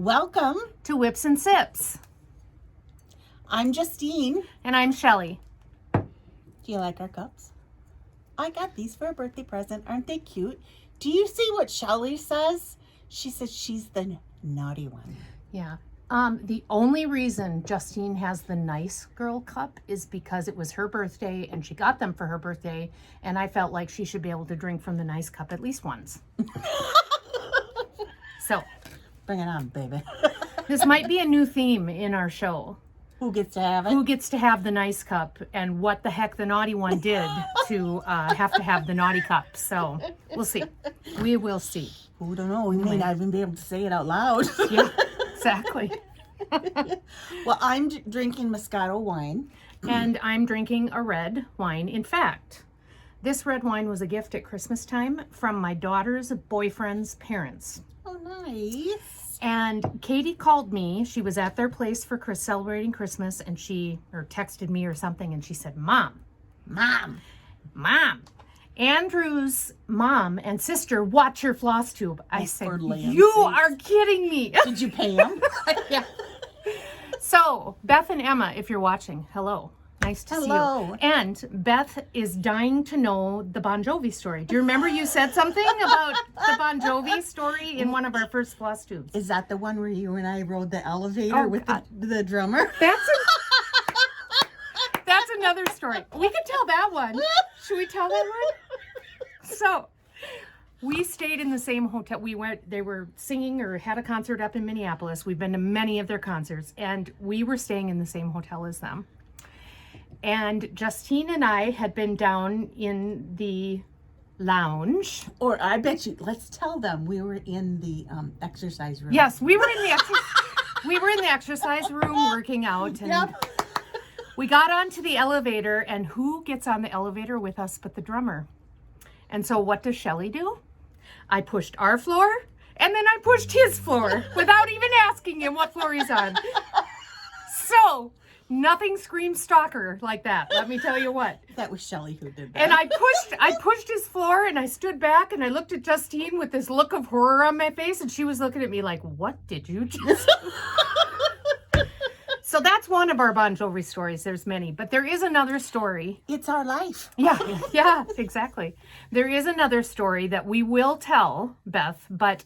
Welcome to Whips and Sips. I'm Justine. And I'm Shelly. Do you like our cups? I got these for a birthday present. Aren't they cute? Do you see what Shelly says? She says she's the naughty one. Yeah. The only reason Justine has the nice girl cup is because it was her birthday and she got them for her birthday, and I felt like she should be able to drink from the nice cup at least once. So, bring it on, baby. This might be a new theme in our show. Who gets to have it? Who gets to have the nice cup, and what the heck the naughty one did to have the naughty cup. So, we'll see. We will see. Who don't know? We may not even be able to say it out loud. Yeah, exactly. Well, I'm drinking Moscato wine. And I'm drinking a red wine. In fact, this red wine was a gift at Christmas time from my daughter's boyfriend's parents. Oh, nice. And Katie called me. She was at their place for celebrating Christmas, and she texted me or something, and she said, Mom, Andrew's mom and sister watch your Flosstube. I said, you are kidding me. Did you pay them? Yeah. So, Beth and Emma, if you're watching, hello. Nice to see you. And Beth is dying to know the Bon Jovi story. Do you remember you said something about the Bon Jovi story in one of our first Flosstubes? Is that the one where you and I rode the elevator with the drummer? That's another story. We could tell that one. Should we tell that one? So, we stayed in the same hotel. They were singing or had a concert up in Minneapolis. We've been to many of their concerts, and we were staying in the same hotel as them. And Justine and I had been down in the lounge. Or I bet you, let's tell them we were in the exercise room. Yes, we were in the exercise room working out. And yep. We got onto the elevator, and who gets on the elevator with us but the drummer? And so what does Shelly do? I pushed our floor, and then I pushed his floor without even asking him what floor he's on. So, nothing screams stalker like that. Let me tell you what. That was Shelly who did that. And I pushed his floor, and I stood back, and I looked at Justine with this look of horror on my face, and she was looking at me like, what did you just do? So that's one of our Bon Jovi stories. There's many, but there is another story. It's our life. Yeah, exactly. There is another story that we will tell, Beth, but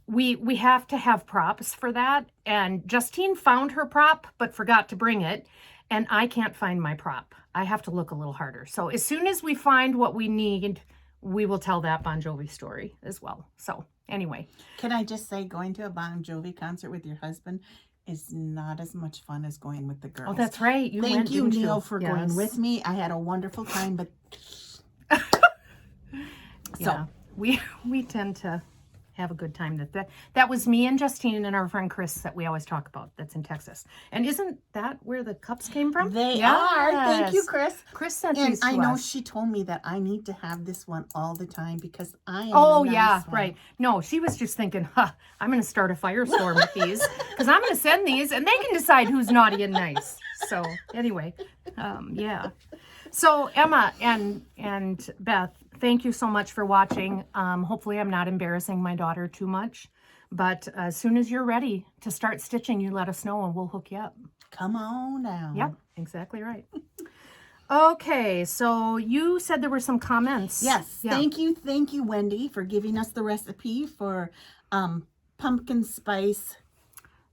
we have to have props for that. And Justine found her prop, but forgot to bring it. And I can't find my prop. I have to look a little harder. So as soon as we find what we need, we will tell that Bon Jovi story as well. So anyway. Can I just say, going to a Bon Jovi concert with your husband is not as much fun as going with the girls. Oh, that's right. Thank you, Neil, for going with me. I had a wonderful time, but yeah, we tend to have a good time. That was me and Justine and our friend Chris that we always talk about. That's in Texas. And isn't that where the cups came from? They are. Thank you, Chris. Chris sent these to us. And I know she told me that I need to have this one all the time because I am Oh, yeah, right. No, she was just thinking, I'm going to start a firestorm with these because I'm going to send these and they can decide who's naughty and nice. So anyway, yeah. So Emma and Beth, thank you so much for watching. Hopefully I'm not embarrassing my daughter too much, but as soon as you're ready to start stitching, you let us know and we'll hook you up. Come on now. Yep, exactly right. Okay, so you said there were some comments. Yes, yeah. Thank you, Wendy, for giving us the recipe for pumpkin spice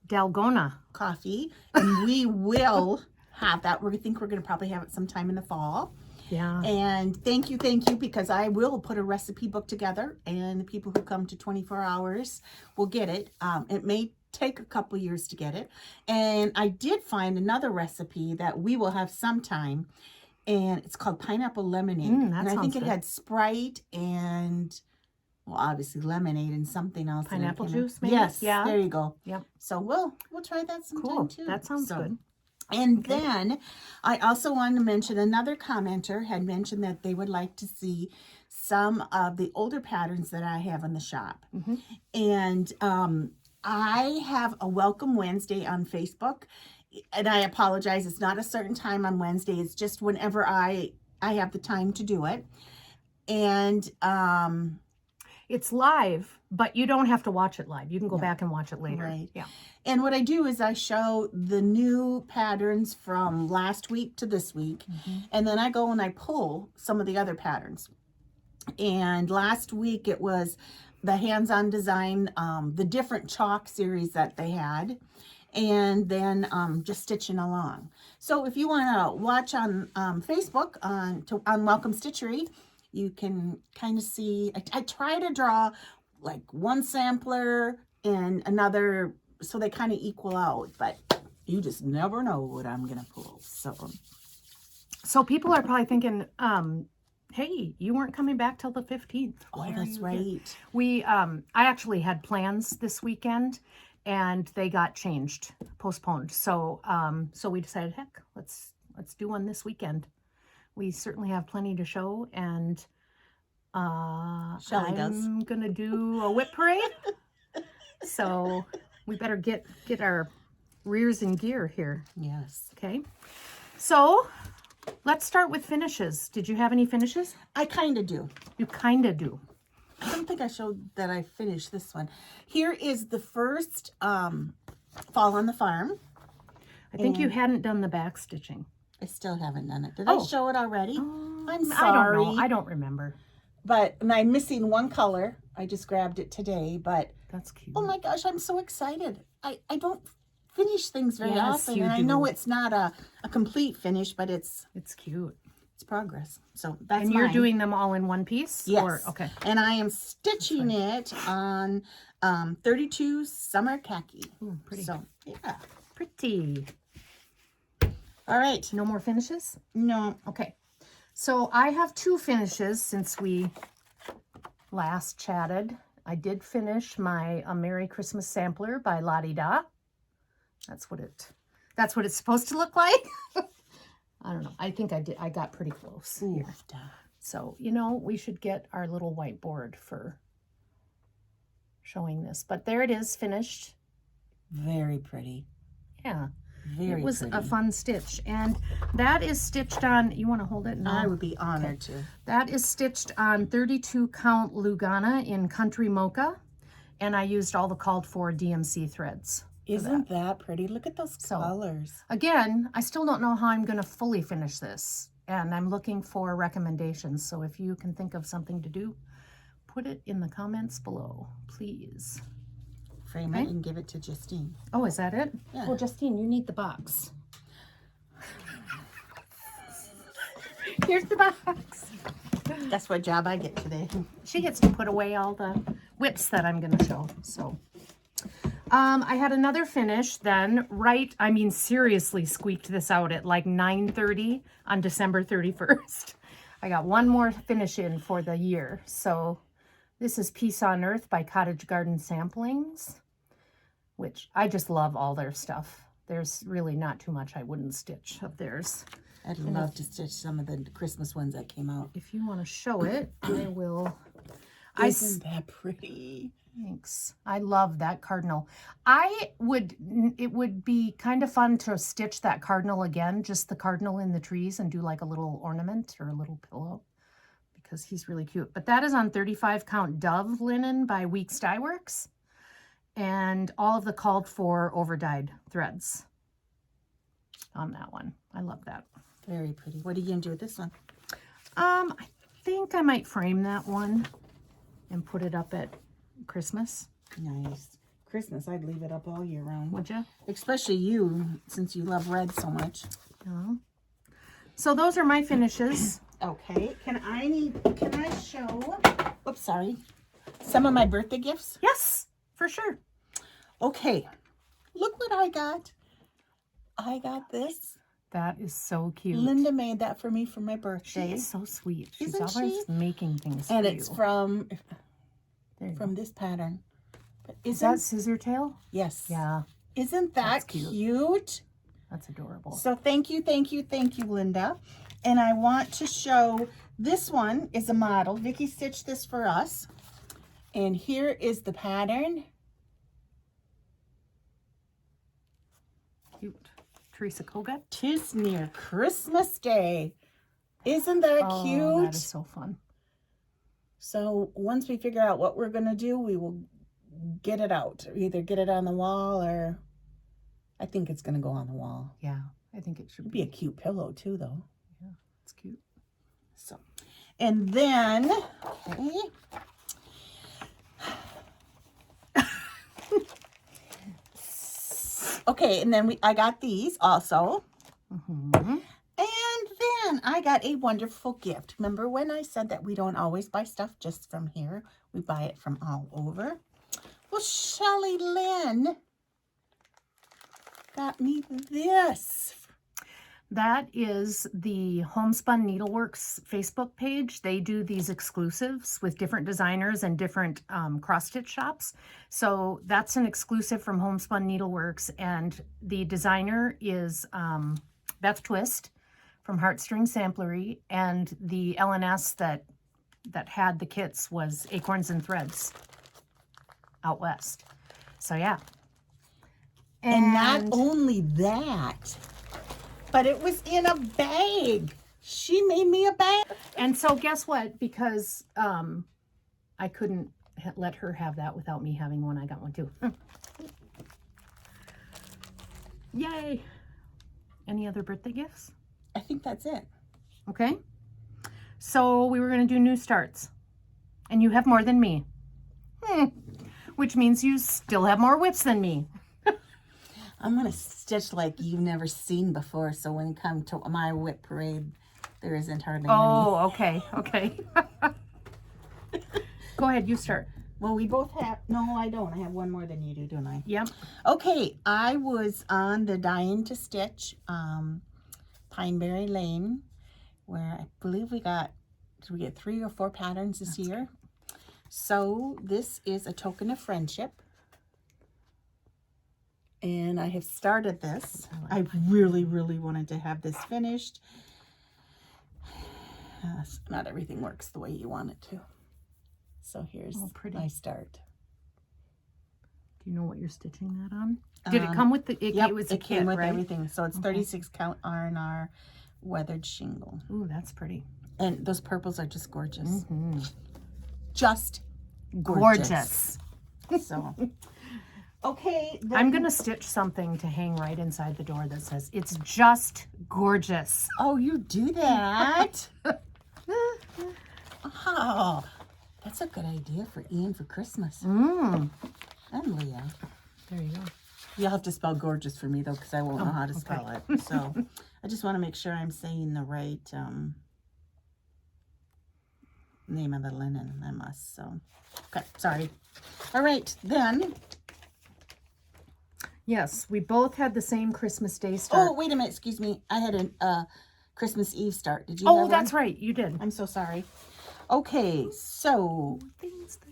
Dalgona coffee, and we will have that. We think we're going to probably have it sometime in the fall. Yeah. And thank you, because I will put a recipe book together, and the people who come to 24 hours will get it. It may take a couple years to get it. And I did find another recipe that we will have sometime, and it's called pineapple lemonade. And I think it had Sprite and, well, obviously lemonade and something else. Pineapple juice, maybe? Yes, yeah. There you go. Yep. So we'll try that sometime too. That sounds good. And then I also wanted to mention another commenter had mentioned that they would like to see some of the older patterns that I have in the shop. Mm-hmm. And I have a Welcome Wednesday on Facebook. And I apologize, it's not a certain time on Wednesday. It's just whenever I have the time to do it. And it's live, but you don't have to watch it live. You can go No. back and watch it later. Right. Yeah. And what I do is I show the new patterns from last week to this week. And then I go and I pull some of the other patterns. And last week it was the hands-on design, the different chalk series that they had. And then just stitching along. So if you want to watch on Facebook on Welcome Stitchery, you can kind of see, I try to draw like one sampler and another, so they kind of equal out, but you just never know what I'm going to pull. So people are probably thinking, hey, you weren't coming back till the 15th. Oh, that's right. I actually had plans this weekend and they got postponed. So, so we decided, heck, let's do one this weekend. We certainly have plenty to show, and Shelley does. I'm gonna do a WIP parade. So we better get our rears in gear here. Yes. Okay. So let's start with finishes. Did you have any finishes? I kind of do. You kind of do. I don't think I showed that I finished this one. Here is the first Fall on the Farm. I think you hadn't done the back stitching. I still haven't done it. Did I show it already? I'm sorry. I don't know. I don't remember. But I'm missing one color. I just grabbed it today, but That's cute. oh my gosh, I'm so excited. I don't finish things very Yes, often. you And I do. know it's not a complete finish, but it's cute. progress. So that's And you're mine. doing them all in one piece? Yes. Or, okay. And I am stitching it on 32 Summer Khaki. Ooh, pretty. So, yeah. Pretty. All right. No more finishes? No. Okay. So I have two finishes since we last chatted. I did finish my A Merry Christmas Sampler by Lottie Da. That's what it's supposed to look like. I don't know. I think I got pretty close here. So, we should get our little whiteboard for showing this. But there it is, finished. Very pretty. Yeah. Very It was pretty. a fun stitch. And that is stitched on, you want to hold it? No. I would be honored to. That is stitched on 32 count Lugana in Country Mocha. And I used all the called for DMC threads. Isn't that pretty? Look at those colors. Again, I still don't know how I'm going to fully finish this. And I'm looking for recommendations. So if you can think of something to do, put it in the comments below, please. Frame it and give it to Justine. Oh, is that it? Yeah. Well, Justine, you need the box. Here's the box. That's what job I get today. She gets to put away all the whips that I'm going to show. So I had another finish then, seriously squeaked this out at like 9:30 on December 31st. I got one more finish in for the year. So this is Peace on Earth by Cottage Garden Samplings, which I just love all their stuff. There's really not too much I wouldn't stitch of theirs. I'd love to stitch some of the Christmas ones that came out. If you want to show it, I will. Isn't that pretty? Thanks. I love that cardinal. It would be kind of fun to stitch that cardinal again, just the cardinal in the trees, and do like a little ornament or a little pillow, because he's really cute. But that is on 35 count Dove linen by Weeks Dye Works, and all of the called for overdyed threads on that one. I love that. Very pretty. What are you going to do with this one? I think I might frame that one and put it up at Christmas. Nice. Christmas, I'd leave it up all year round. Would you? Especially you, since you love red so much. No. So those are my finishes. Okay. Can I show, oops, sorry, some of my birthday gifts? Yes, for sure. Okay. Look what I got. I got this. That is so cute. Linda made that for me for my She birthday. is so sweet. She's Isn't always she? making things And for it's you. from There you go. this pattern. But Is that scissor tail? Yes. Yeah, Isn't that That's cute. cute? that's adorable. So thank you, Linda. And I want to show, this one is a model. Vicki stitched this for us. And here is the pattern. Cute. Teresa Kogut. 'Tis near Christmas Day. Isn't that Oh, cute? that is so fun. So once we figure out what we're going to do, we will get it out. Either get it on the wall, or I think it's going to go on the wall. Yeah, I think it should It'd be a cute pillow too, though. Yeah, it's cute. So, and then, okay. Okay, and then I got these also. Mm-hmm. And then I got a wonderful gift. Remember when I said that we don't always buy stuff just from here? We buy it from all over. Well, Shelly Lynn got me this. That is the Homespun Needleworks Facebook page. They do these exclusives with different designers and different cross-stitch shops. So that's an exclusive from Homespun Needleworks, and the designer is Beth Twist from Heartstring Samplery, and the LNS that had the kits was Acorns and Threads out west. So yeah. And not only that, but it was in a bag. She made me a bag. And so guess what? Because I couldn't let her have that without me having one, I got one too. Yay. Any other birthday gifts? I think that's it. Okay. So we were going to do new starts. And you have more than me. Which means you still have more WIPs than me. I'm going to stitch like you've never seen before. So when you come to my WIP parade, there isn't hardly any. Oh, okay. Okay. Go ahead. You start. Well, we both have. No, I don't. I have one more than you do, don't I? Yep. Okay. I was on the Dying to Stitch Pineberry Lane, where I believe we got 3 or 4 patterns this year. So this is a token of friendship. And I have started this. I really, really wanted to have this finished. Not everything works the way you want it to. So here's my start. Do you know what you're stitching that on? Did it come with the, yep, it was a it kit, came with right? everything. So it's 36 count R&R weathered shingle. Ooh, that's pretty. And those purples are just gorgeous. Mm-hmm. Just gorgeous. So, okay. Then... I'm going to stitch something to hang right inside the door that says, "It's just gorgeous." Oh, you do that? Oh, that's a good idea for Ian for Christmas. And Leah. There you go. You'll have to spell gorgeous for me, though, because I won't know how to spell it. So I just want to make sure I'm saying the right name of the linen. I must. So, okay, sorry. All right, then. Yes, we both had the same Christmas Day start. Oh, wait a minute. Excuse me. I had a Christmas Eve start. Did you Oh, have that's one? right. You did. I'm so sorry. Okay, so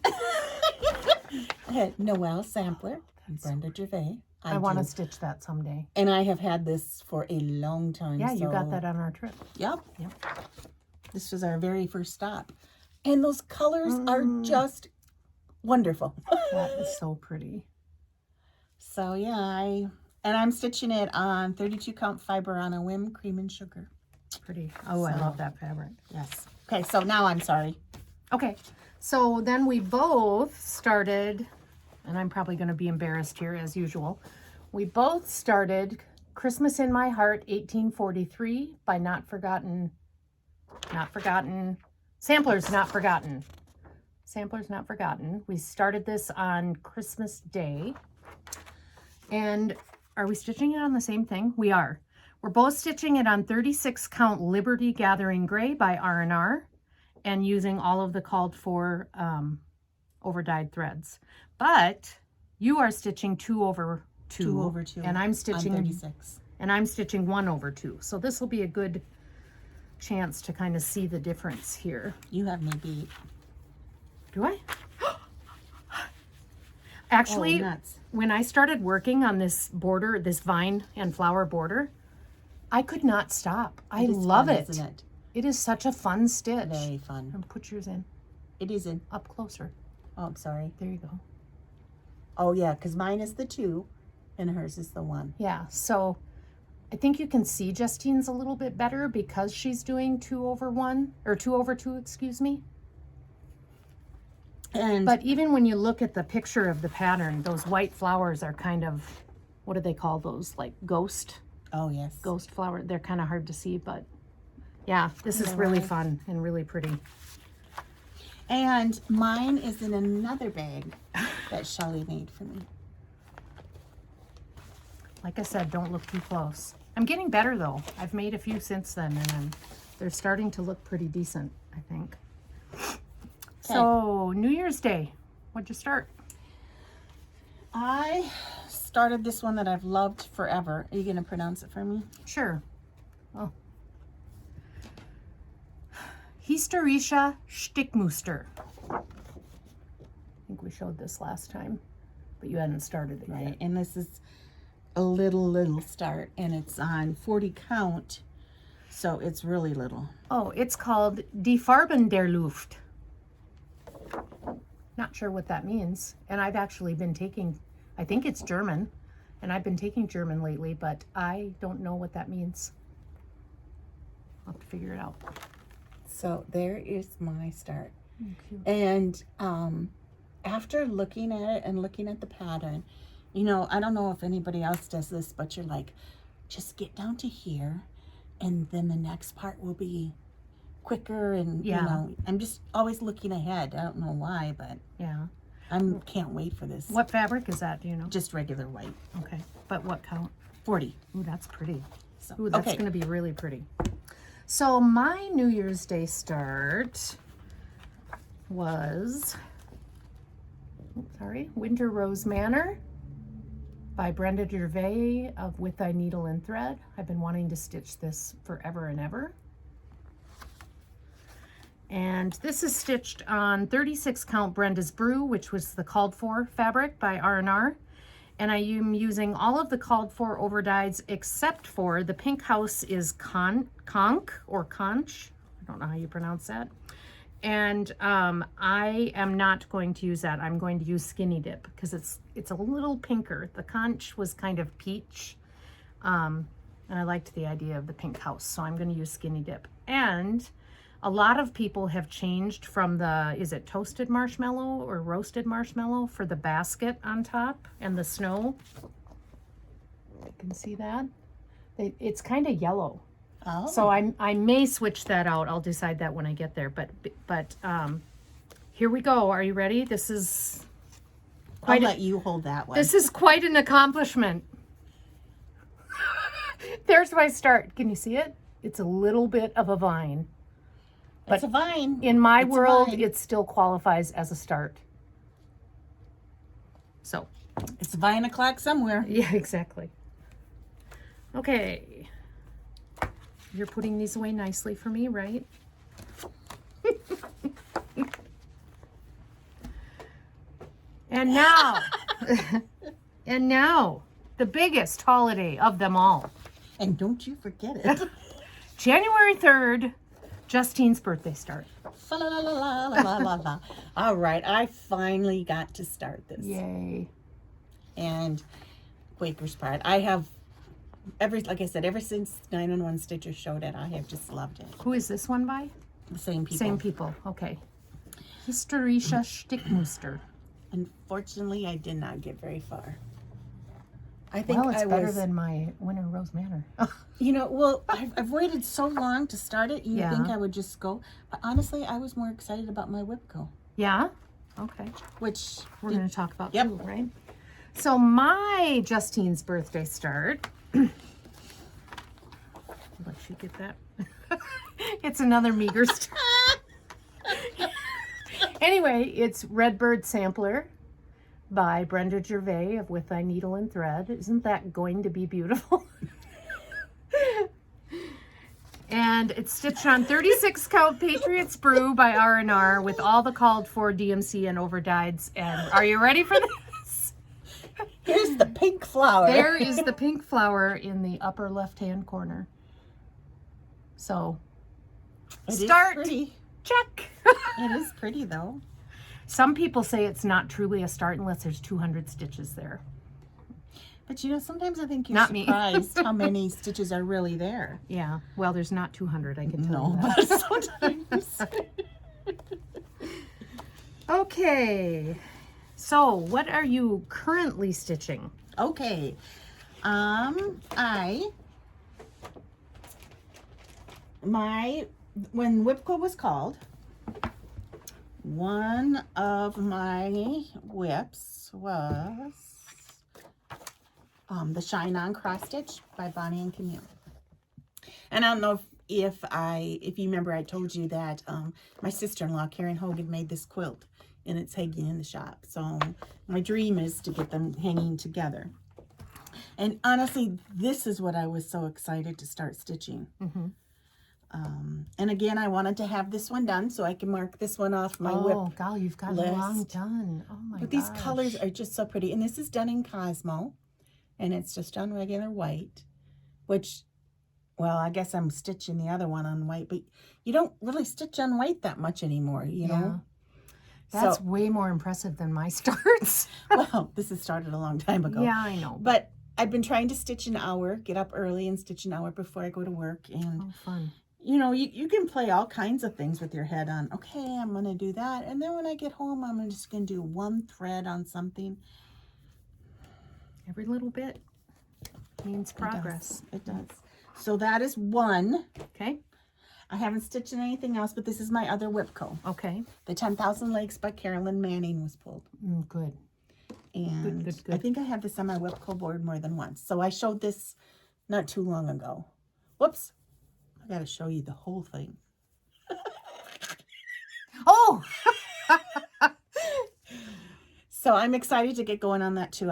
I had Noelle Sampler and Brenda Gervais. I want to stitch that someday. And I have had this for a long time. Yeah, you got that on our trip. Yep. This was our very first stop. And those colors are just wonderful. That is so pretty. So yeah, I'm stitching it on 32 count fiber on a whim, cream and sugar. Pretty. Oh, I love that fabric. Yes. Okay, so now I'm sorry. Okay, so then we both started, and I'm probably going to be embarrassed here as usual. We both started Christmas in My Heart 1843 by Not Forgotten, Samplers Not Forgotten. Samplers Not Forgotten. We started this on Christmas Day. And are we stitching it on the same thing? We are. We're both stitching it on 36 count Liberty Gathering Gray by R&R and using all of the called for over dyed threads. But you are stitching 2 over 2. 2 over 2. And I'm stitching 36. And I'm stitching 1 over 2. So this will be a good chance to kind of see the difference here. You have me beat. Do I? Actually, when I started working on this border, this vine and flower border, I could not stop. I love it. Isn't it? It is such a fun stitch. Very fun. And put yours in. It is in. Up closer. Oh, I'm sorry. There you go. Oh, yeah, because mine is the 2 and hers is the 1. Yeah, so I think you can see Justine's a little bit better because she's doing 2 over 1, or 2 over 2, excuse me. And But even when you look at the picture of the pattern, those white flowers are kind of, what do they call those? Like ghost oh yes, flower. They're kind of hard to see, but yeah, this is Yeah, really right. fun and really pretty. and mine is in another bag that Shelley made for me. Like I said, don't look too close. I'm getting better though. I've made a few since then, and they're starting to look pretty decent, I think. So, New Year's Day, what'd you start? I started this one that I've loved forever. Are you going to pronounce it for me? Sure. Oh. Historische Stickmuster. I think we showed this last time, but you hadn't started it Right. yet. And this is a little start, and it's on 40 count, so it's really little. Oh, it's called Die Farben der Luft. Not sure what that means. And I've actually been taking, I think it's German, and I've been taking German lately, but I don't know what that means. I'll have to figure it out. So there is my start. Cute. And after looking at it and looking at the pattern, you know, I don't know if anybody else does this, but you're like, just get down to here, and then the next part will be quicker. And Yeah. you know, I'm just always looking ahead. I don't know why, but Yeah. I can't wait for this. What fabric is that? Do you know? Just regular white. Okay. But what count? 40. Ooh, that's pretty. So, Ooh, that's okay. going to be really pretty. So my New Year's Day start was, Winter Rose Manor by Brenda Gervais of With Thy Needle and Thread. I've been wanting to stitch this forever and ever. And this is stitched on 36 count Brenda's Brew, which was the called for fabric by R&R. And I am using all of the called for overdyes except for the pink house is conch or conch. I don't know how you pronounce that. And I am not going to use that. I'm going to use Skinny Dip because it's a little pinker. The conch was kind of peach. And I liked the idea of the pink house. So I'm going to use Skinny Dip. And a lot of people have changed from the, is it toasted marshmallow or roasted marshmallow for the basket on top and the snow. You can see that. It's kind of yellow. Oh. So I may switch that out. I'll decide that when I get there. But here we go. Are you ready? This is I'll let you hold that one. this is quite an accomplishment. There's my start. Can you see it? It's a little bit of a vine. It's a vine. In my It's a world, vine. it still qualifies as a start. So, It's 9 o'clock somewhere. yeah, exactly. Okay. You're putting these away nicely for me, right? And now, and now, the biggest holiday of them all. And don't you forget it. January 3rd, Justine's birthday start. Fa la la la la la la la. All right, I finally got to start this. Yay. And Quaker's Pride. I have like I said, ever since 911 Stitcher showed it, I have just loved it. Who is this one by? The same people. Same people. Okay. Historische Stickmuster. Unfortunately, I did not get very far. I think Well, it's I better was, than my Winter Rose Manor. you know, well, I've waited so long to start it. You Yeah. think I would just go. But honestly, I was more excited about my WIP Go, Yeah? Okay. which We're going to talk about Yep. too, right? So my Justine's birthday start. Let you get that. It's another meager start. Anyway, it's Redbird Sampler by Brenda Gervais of With Thy Needle and Thread. Isn't that going to be beautiful? And it's stitched on 36 count Patriots Brew by R&R with all the called for DMC and overdyes. And are you ready for this? Here's the pink flower. There is the pink flower in the upper left-hand corner. So, It is start. pretty. Check. It is pretty though. Some people say it's not truly a start unless there's 200 stitches there. But you know, sometimes I think you're Not me. surprised how many stitches are really there. Yeah. Well, there's not 200, I can tell No, you that. but sometimes. Okay. So, what are you currently stitching? Okay. When WIPCO was called, one of my whips was the Shine On Cross Stitch by Bonnie and Camille. And I don't know if you remember, I told you that my sister-in-law Karen Hogan made this quilt, and it's hanging in the shop. So my dream is to get them hanging together. And honestly, this is what I was so excited to start stitching. And again, I wanted to have this one done so I can mark this one off my WIP. Oh, golly, you've got list. a long done. Oh my god. But these colors are just so pretty. And this is done in Cosmo. And it's just on regular white. Which, well, I guess I'm stitching the other one on white. But you don't really stitch on white that much anymore, you know? That's way more impressive than my starts. Well, this has started a long time ago. Yeah, I know. But I've been trying to stitch an hour, get up early and stitch an hour before I go to work. And, oh, fun. you know, you can play all kinds of things with your head on, okay, I'm going to do that. And then when I get home, I'm just going to do one thread on something. Every little bit means progress. It does. So that is one. Okay. I haven't stitched anything else, but this is my other WIPCO. Okay. The 10,000 Lakes by Carolyn Manning was pulled. Good. And good. I think I have this on my WIPCO board more than once. So I showed this not too long ago. Whoops. I got to show you the whole thing. Oh! So I'm excited to get going on that too.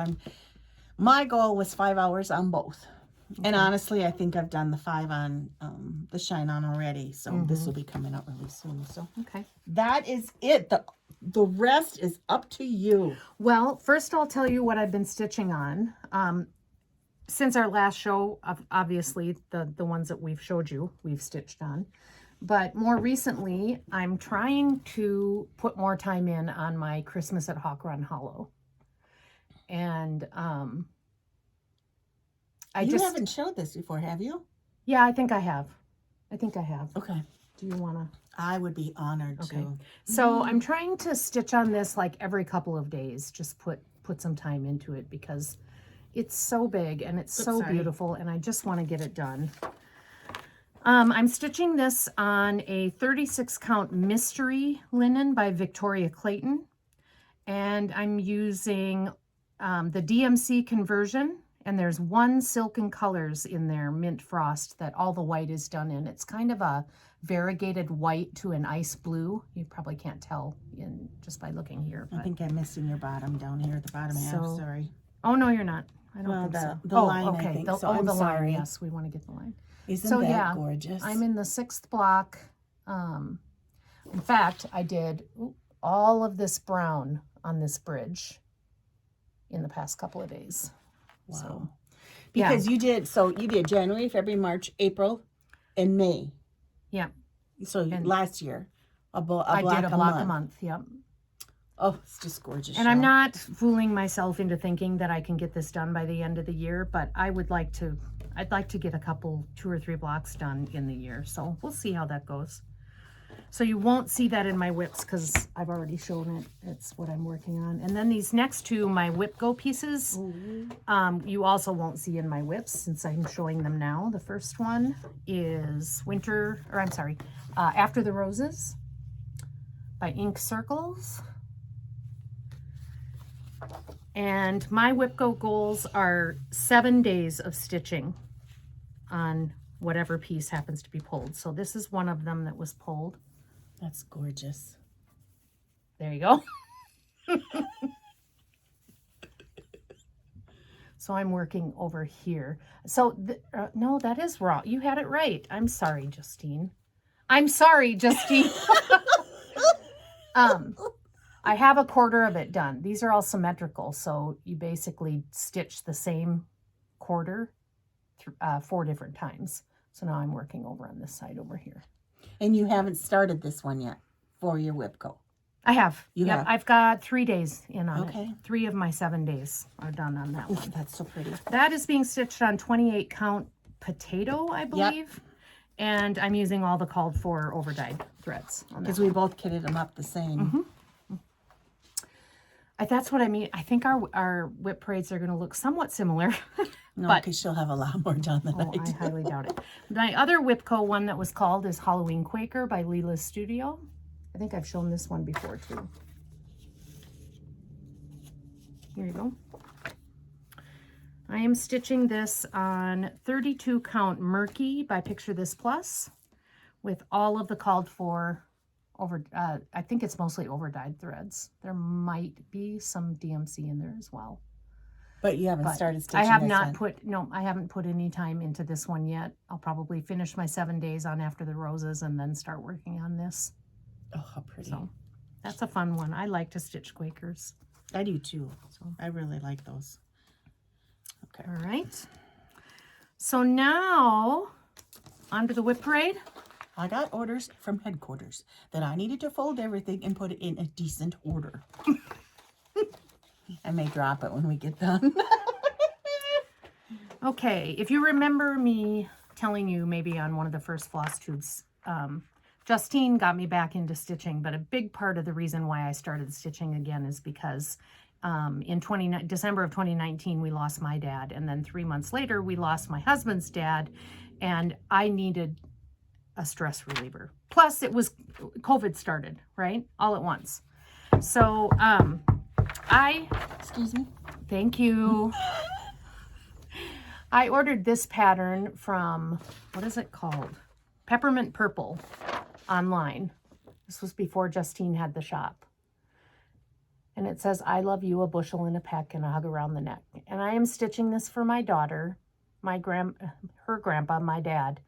My goal was 5 hours on both. Okay. And honestly, I think I've done the 5 on the Shine On already. So this will be coming out really soon. So okay. That is it. The rest is up to you. Well, first I'll tell you what I've been stitching on. Since our last show, obviously the ones that we've showed you, we've stitched on. But more recently, I'm trying to put more time in on my Christmas at Hawk Run Hollow. And you haven't showed this before, have you? Yeah, I think I have. Okay. Do you want to? I would be honored to. So I'm trying to stitch on this like every couple of days. Just put some time into it because it's so big and it's so beautiful, and I just want to get it done. I'm stitching this on a 36 count mystery linen by Victoria Clayton, and I'm using the DMC conversion, and there's one Silken Colors in there, Mint Frost, that all the white is done in. It's kind of a variegated white to an ice blue. You probably can't tell just by looking here. I think I'm missing your bottom down here at the bottom half. Sorry. Oh, no, you're not. I don't think so. The line, okay. I think. I'm the sorry. Line. Yes, we want to get the line. Isn't that gorgeous? I'm in the 6th block. In fact, I did all of this brown on this bridge in the past couple of days. Wow. So, because you did January, February, March, April, and May. Yeah. So last year, I did a block a month. Yep. Oh, it's just gorgeous. And I'm not fooling myself into thinking that I can get this done by the end of the year, but I'd like to get a couple, 2 or 3 blocks done in the year. So we'll see how that goes. So you won't see that in my whips because I've already shown it. It's what I'm working on. And then these next two, my WIP Go pieces, you also won't see in my whips since I'm showing them now. The first one is After the Roses by Ink Circles. And my WIP Go goals are 7 days of stitching on whatever piece happens to be pulled. So this is one of them that was pulled. That's gorgeous. There you go. So I'm working over here. So no, that is wrong. You had it right. I'm sorry, Justine. I have a quarter of it done. These are all symmetrical, so you basically stitch the same quarter 4 different times. So now I'm working over on this side over here. And you haven't started this one yet for your WIP Go? I have. You have? I've got 3 days in on it. Okay. 3 of my 7 days are done on that one. That's so pretty. That is being stitched on 28 count potato, I believe. Yep. And I'm using all the called for overdyed threads. Because we both kitted them up the same. That's what I mean. I think our WIP parades are going to look somewhat similar. No, but because she'll have a lot more done than oh, I I do. highly doubt it. My other WIPCO one that was called is Halloween Quaker by Leela's Studio. I think I've shown this one before too. Here you go. I am stitching this on 32 count Murky by Picture This Plus with all of the called for I think it's mostly over dyed threads. There might be some DMC in there as well. But you haven't But started stitching I have this not one. I haven't put any time into this one yet. I'll probably finish my 7 days on After the Roses and then start working on this. Oh, how pretty. So that's a fun one. I like to stitch Quakers. I do too. So I really like those. Okay. All right. So now on to the WIP Parade. I got orders from headquarters that I needed to fold everything and put it in a decent order. I may drop it when we get done. Okay, if you remember me telling you maybe on one of the first Flosstubes, Justine got me back into stitching, but a big part of the reason why I started stitching again is because in December of 2019, we lost my dad, and then 3 months later, we lost my husband's dad, and I needed a stress reliever. Plus, it was COVID started, right? All at once. So Excuse me. Thank you. I ordered this pattern from, what is it called? Peppermint Purple online. This was before Justine had the shop. And it says, I love you, a bushel and a peck and a hug around the neck. And I am stitching this for my daughter. Her grandpa, my dad,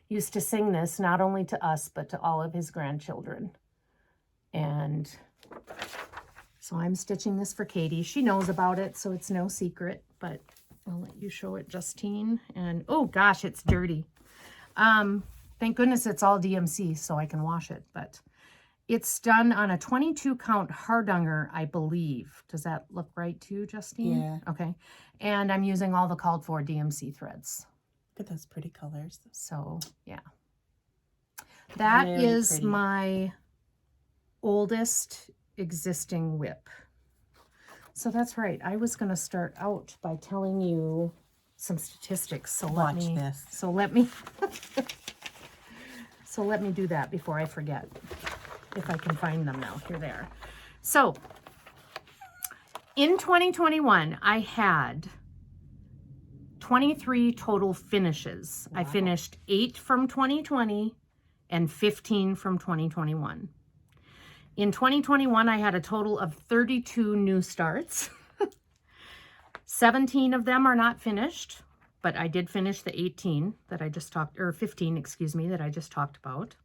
used to sing this not only to us, but to all of his grandchildren. And so I'm stitching this for Katie. She knows about it, so it's no secret, but I'll let you show it, Justine. And oh gosh, it's dirty. Thank goodness it's all DMC so I can wash it, but it's done on a 22 count Hardanger, I believe. Does that look right to you, Justine? Yeah. Okay. And I'm using all the called for DMC threads. Look at those pretty colors. So yeah. That Very is pretty. my oldest existing WIP. So that's right. I was going to start out by telling you some statistics. So Watch this. So let me so let me do that before I forget. If I can find them now. Here they are. So in 2021, I had 23 total finishes. Wow. I finished 8 from 2020 and 15 from 2021. In 2021, I had a total of 32 new starts. 17 of them are not finished, but I did finish the 18 that I just talked, or 15, excuse me, that I just talked about.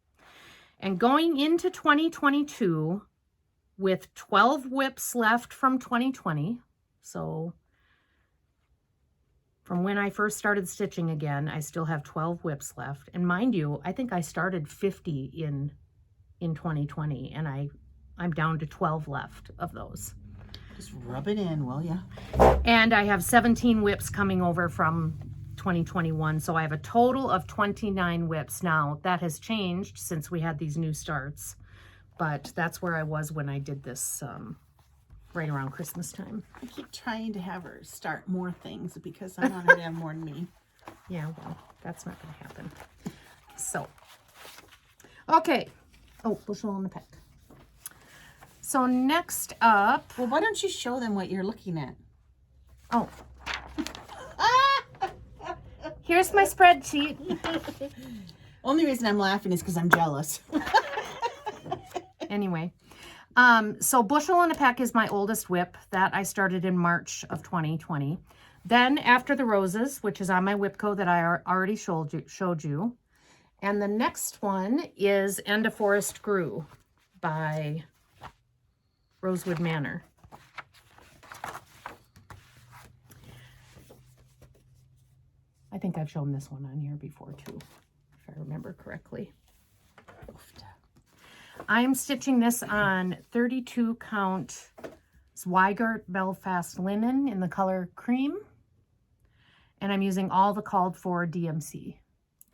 And going into 2022 with 12 WIPs left from 2020, so from when I first started stitching again, I still have 12 WIPs left. And mind you, I think I started 50 in 2020, and I'm down to 12 left of those. Just rub it in, will ya? And I have 17 WIPs coming over from 2021, so I have a total of 29 WIPs. Now, that has changed since we had these new starts, but that's where I was when I did this right around Christmas time. I keep trying to have her start more things because I want her to have more than me. Yeah, well, that's not going to happen. So, okay. Oh, bushel on the peck. So next up... Well, why don't you show them what you're looking at? Oh. Here's my spreadsheet. Only reason I'm laughing is because I'm jealous. Anyway, so bushel and a peck is my oldest WIP that I started in March of 2020. Then After the Roses, which is on my WIPCO that I already showed you. And the next one is And a Forest Grew by Rosewood Manor. I think I've shown this one on here before too, if I remember correctly. I'm stitching this on 32 count Zweigart Belfast linen in the color cream. And I'm using all the called for DMC.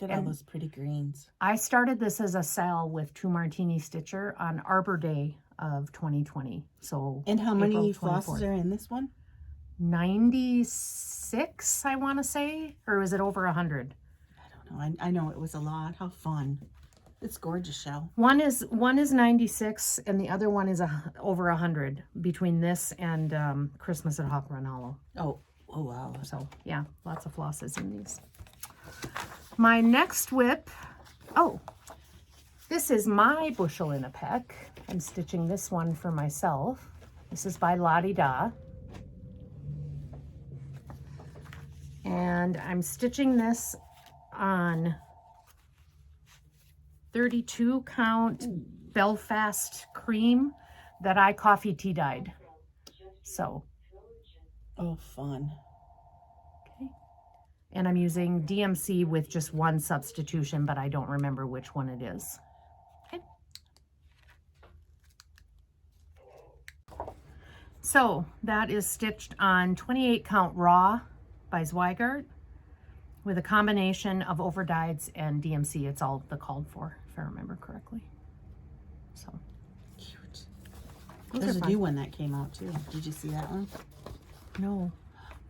Look at all those pretty greens. I started this as a sale with 2 Martini Stitcher on Arbor Day of 2020. So And how many April 24th. flosses are in this one? 96, I want to say, or is it over 100? I don't know. I know it was a lot. How fun. It's gorgeous, Shell. One is 96 and the other one is over 100 between this and Christmas at Hawk Run Hollow. Oh wow. So yeah, lots of flosses in these. My next WIP, this is my bushel in a peck. I'm stitching this one for myself. This is by Lottie Da. And I'm stitching this on 32 count Belfast cream that I coffee tea dyed. So. Oh, fun. Okay. And I'm using DMC with just one substitution, but I don't remember which one it is. Okay. So that is stitched on 28 count raw by Zweigart with a combination of overdyes and DMC. It's all the called for, if I remember correctly. So Cute. those There's are a fun. new one that came out too. Did you see that one? No.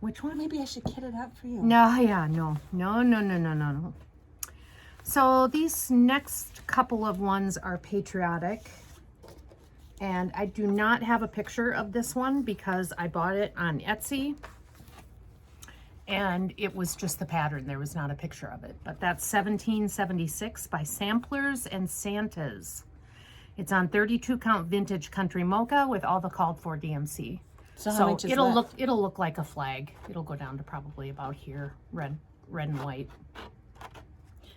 Which one? Maybe I should kit it up for you. No, yeah, no. So these next couple of ones are patriotic. And I do not have a picture of this one because I bought it on Etsy. And it was just the pattern. There was not a picture of it. But that's 1776 by Samplers and Santas. It's on 32 count vintage country mocha with all the called for DMC. So how much is it'll left? look like a flag. It'll go down to probably about here, red and white.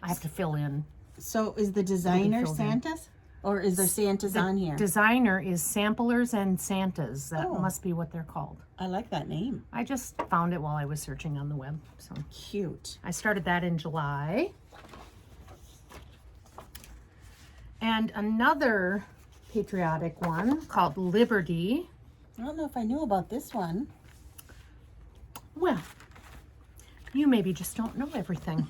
I have to fill in. So is the designer filled in. Santa's? Or is there Santa's on here? Designer is Samplers and Santas. That Oh. must be what they're called. I like that name. I just found it while I was searching on the web. So Cute. I started that in July. And another patriotic one called Liberty. I don't know if I knew about this one. Well, you maybe just don't know everything.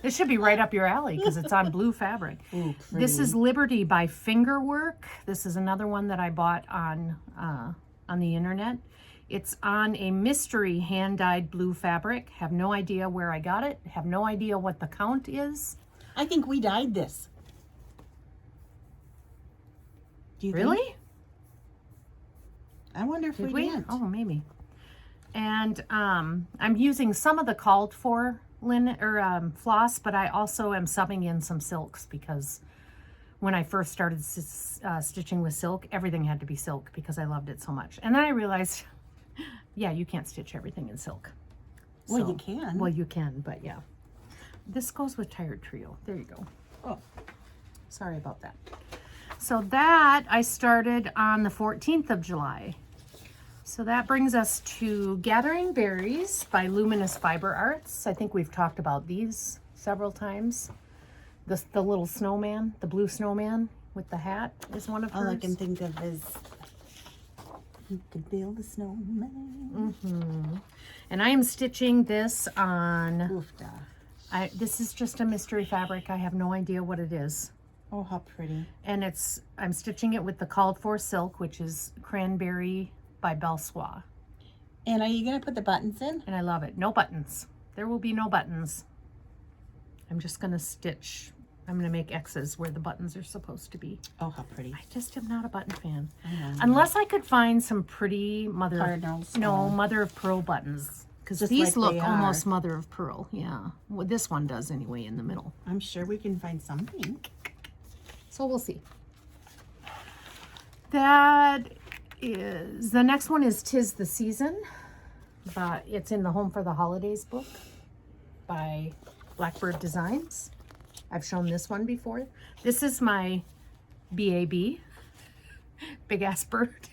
It should be right up your alley because it's on blue fabric. Ooh, This is Liberty by Fingerwork. This is another one that I bought on the internet. It's on a mystery hand-dyed blue fabric. Have no idea where I got it. Have no idea what the count is. I think we dyed this. Do you Really? think? I wonder if Did we we? did. Oh, maybe. And I'm using some of the called for linen or floss, but I also am subbing in some silks because when I first started stitching with silk, everything had to be silk because I loved it so much. And then I realized, yeah, you can't stitch everything in silk. Well, So- you can. Well, you can, but yeah. This goes with Tired Trio. There you go. Oh. Sorry about that. So that I started on the 14th of July. So that brings us to Gathering Berries by Luminous Fiber Arts. I think we've talked about these several times. The little snowman, the blue snowman with the hat is one of hers. All I can think of is you could build a snowman. And I am stitching this on, Oofda. this is just a mystery fabric. I have no idea what it is. Oh, how pretty. And I'm stitching it with the called for silk, which is Cranberry by Belsois. And are you going to put the buttons in? And I love it. No buttons. There will be no buttons. I'm just going to stitch. I'm going to make X's where the buttons are supposed to be. Oh, how pretty. I just am not a button fan. I know. Unless I could find some pretty Cardinals. mother of pearl buttons. Because Just these like look they almost are. mother of pearl. Yeah. Well, this one does anyway in the middle. I'm sure we can find something. So we'll see. That is, the next one is 'Tis the Season. But it's in the Home for the Holidays book by Blackbird Designs. I've shown this one before. This is my BAB, Big Ass Bird.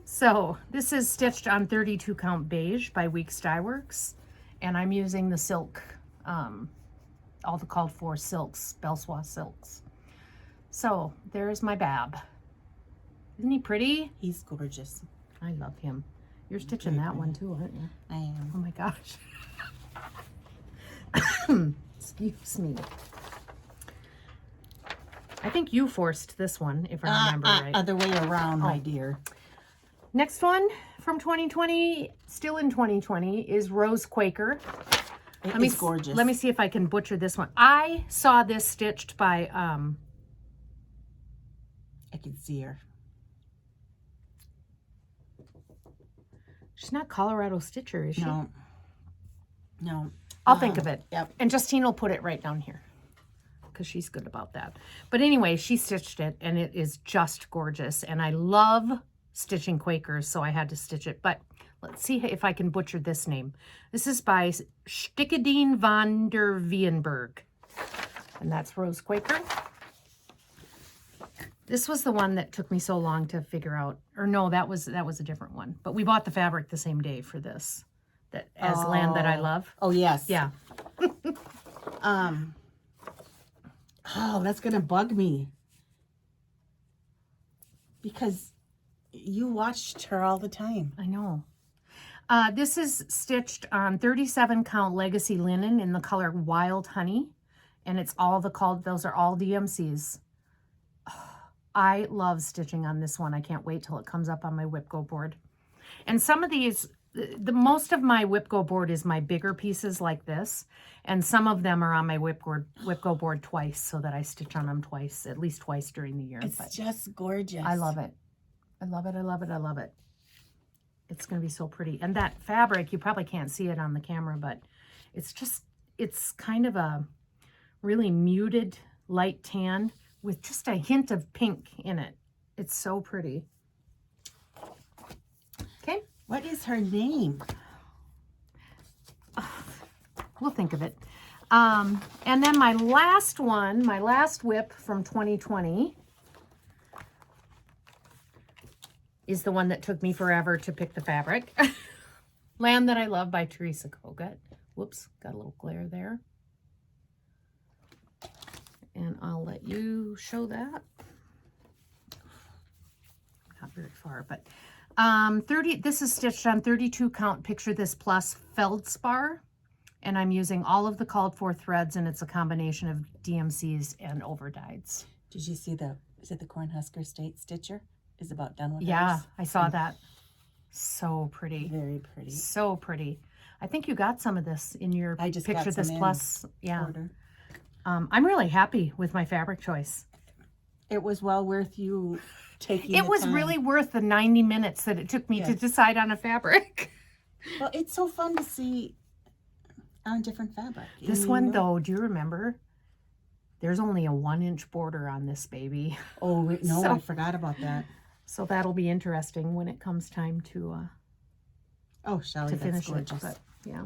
So this is stitched on 32 count beige by Weeks Dye Works. And I'm using the silk, all the called for silks, Belsois silks. So there's my Bab. Isn't he pretty? He's gorgeous. I love him. You're stitching that one too, aren't you? I am. Oh my gosh. Excuse me. I think you forced this one, if I remember right. Other way around, my dear. Next one from 2020, still in 2020, is Rose Quaker. It's gorgeous. Let me see if I can butcher this one. I saw this stitched by, I can see her. she's not Colorado Stitcher, is she? No. No. I'll think of it. Yep. And Justine will put it right down here because she's good about that. But anyway, she stitched it and it is just gorgeous. And I love stitching Quakers, so I had to stitch it. But let's see if I can butcher this name. This is by Stickadine van der Vienberg. And that's Rose Quaker. This was the one that took me so long to figure out. Or no, that was a different one. But we bought the fabric the same day for this. That as Land That I Love. Oh, yes. Yeah. Oh, that's going to bug me. Because you watched her all the time. I know. This is stitched on 37 count legacy linen in the color Wild Honey. And it's all those are all DMCs. I love stitching on this one. I can't wait till it comes up on my WIP Go board. And some of these, most of my WIP Go board is my bigger pieces like this. And some of them are on my WIP Go board twice, so that I stitch on them twice, at least twice during the year. It's just gorgeous. I love it. I love it. I love it. I love it. It's going to be so pretty. And that fabric, you probably can't see it on the camera, but it's kind of a really muted light tan with just a hint of pink in it. It's so pretty. Okay. What is her name? We'll think of it. And then my last WIP from 2020 is the one that took me forever to pick the fabric. Land That I Love by Teresa Kogut. Whoops, got a little glare there. And I'll let you show that. Not very far, but this is stitched on 32 count Picture This Plus feldspar. And I'm using all of the called for threads, and it's a combination of DMCs and overdyes. Did you see is it the Cornhusker State Stitcher is about done with Yeah, hers? I saw that. So pretty. Very pretty. So pretty. I think you got some of this in your I just Picture got This some Plus. Yeah. Order. I'm really happy with my fabric choice. It was well worth you taking It the was time. really worth the 90 minutes that it took me to decide on a fabric. Well, it's so fun to see on different fabric. This one, though, do you remember? There's only a 1-inch border on this baby. Oh, no, So- I forgot about that. So that'll be interesting when it comes time to Shall we? to That's finish it. gorgeous. But yeah.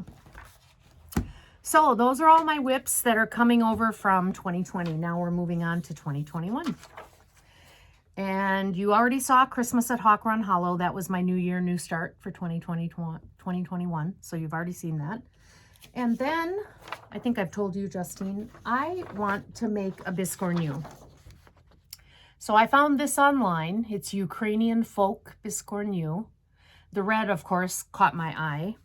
So those are all my WIPs that are coming over from 2020. Now we're moving on to 2021. And you already saw Christmas at Hawk Run Hollow. That was my New Year, New Start for 2021. So you've already seen that. And then, I think I've told you, Justine, I want to make a Biscornu. So I found this online. It's Ukrainian folk Biscornu. The red, of course, caught my eye.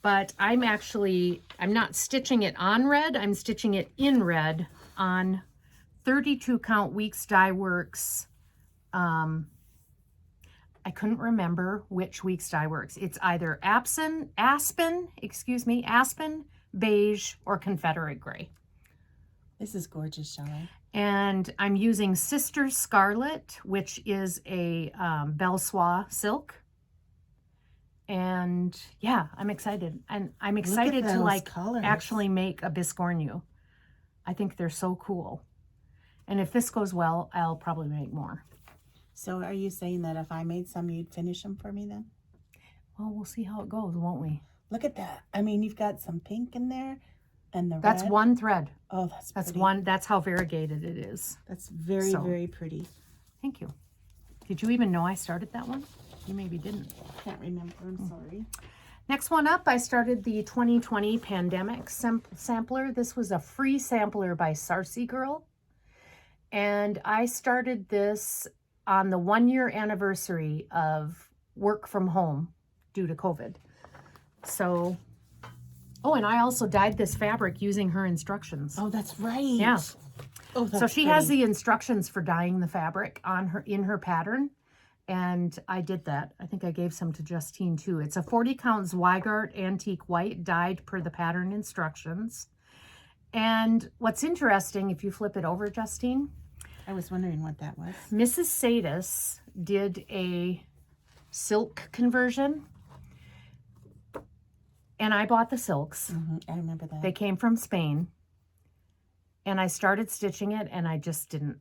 But I'm not stitching it on red. I'm stitching it in red on 32 count Weeks Dye Works. I couldn't remember which Weeks Dye Works. It's either Aspen, beige, or Confederate gray. This is gorgeous, Shelley. And I'm using Sister Scarlet, which is a Belle Soie silk. And yeah, I'm excited. And I'm excited to colors. actually make a Biscornu. I think they're so cool. And if this goes well, I'll probably make more. So are you saying that if I made some, you'd finish them for me then? Well, we'll see how it goes, won't we? Look at that. I mean, you've got some pink in there and the That's red. one thread. Oh, that's pretty. That's how variegated it is. That's very, very pretty. Thank you. Did you even know I started that one? You maybe didn't. Can't remember. I'm sorry. Next one up, I started the 2020 Pandemic Sampler. This was a free sampler by Sarcy Girl. And I started this on the 1-year anniversary of work from home due to COVID. So Oh, and I also dyed this fabric using her instructions. Oh, that's right. Yeah. Oh, that's So she has pretty. the instructions for dyeing the fabric in her pattern. And I did that. I think I gave some to Justine too. It's a 40 count Zweigart antique white dyed per the pattern instructions. And what's interesting, if you flip it over, Justine, I was wondering what that was. Mrs. Sadis did a silk conversion. And I bought the silks. I remember that. They came from Spain. And I started stitching it, and I just didn't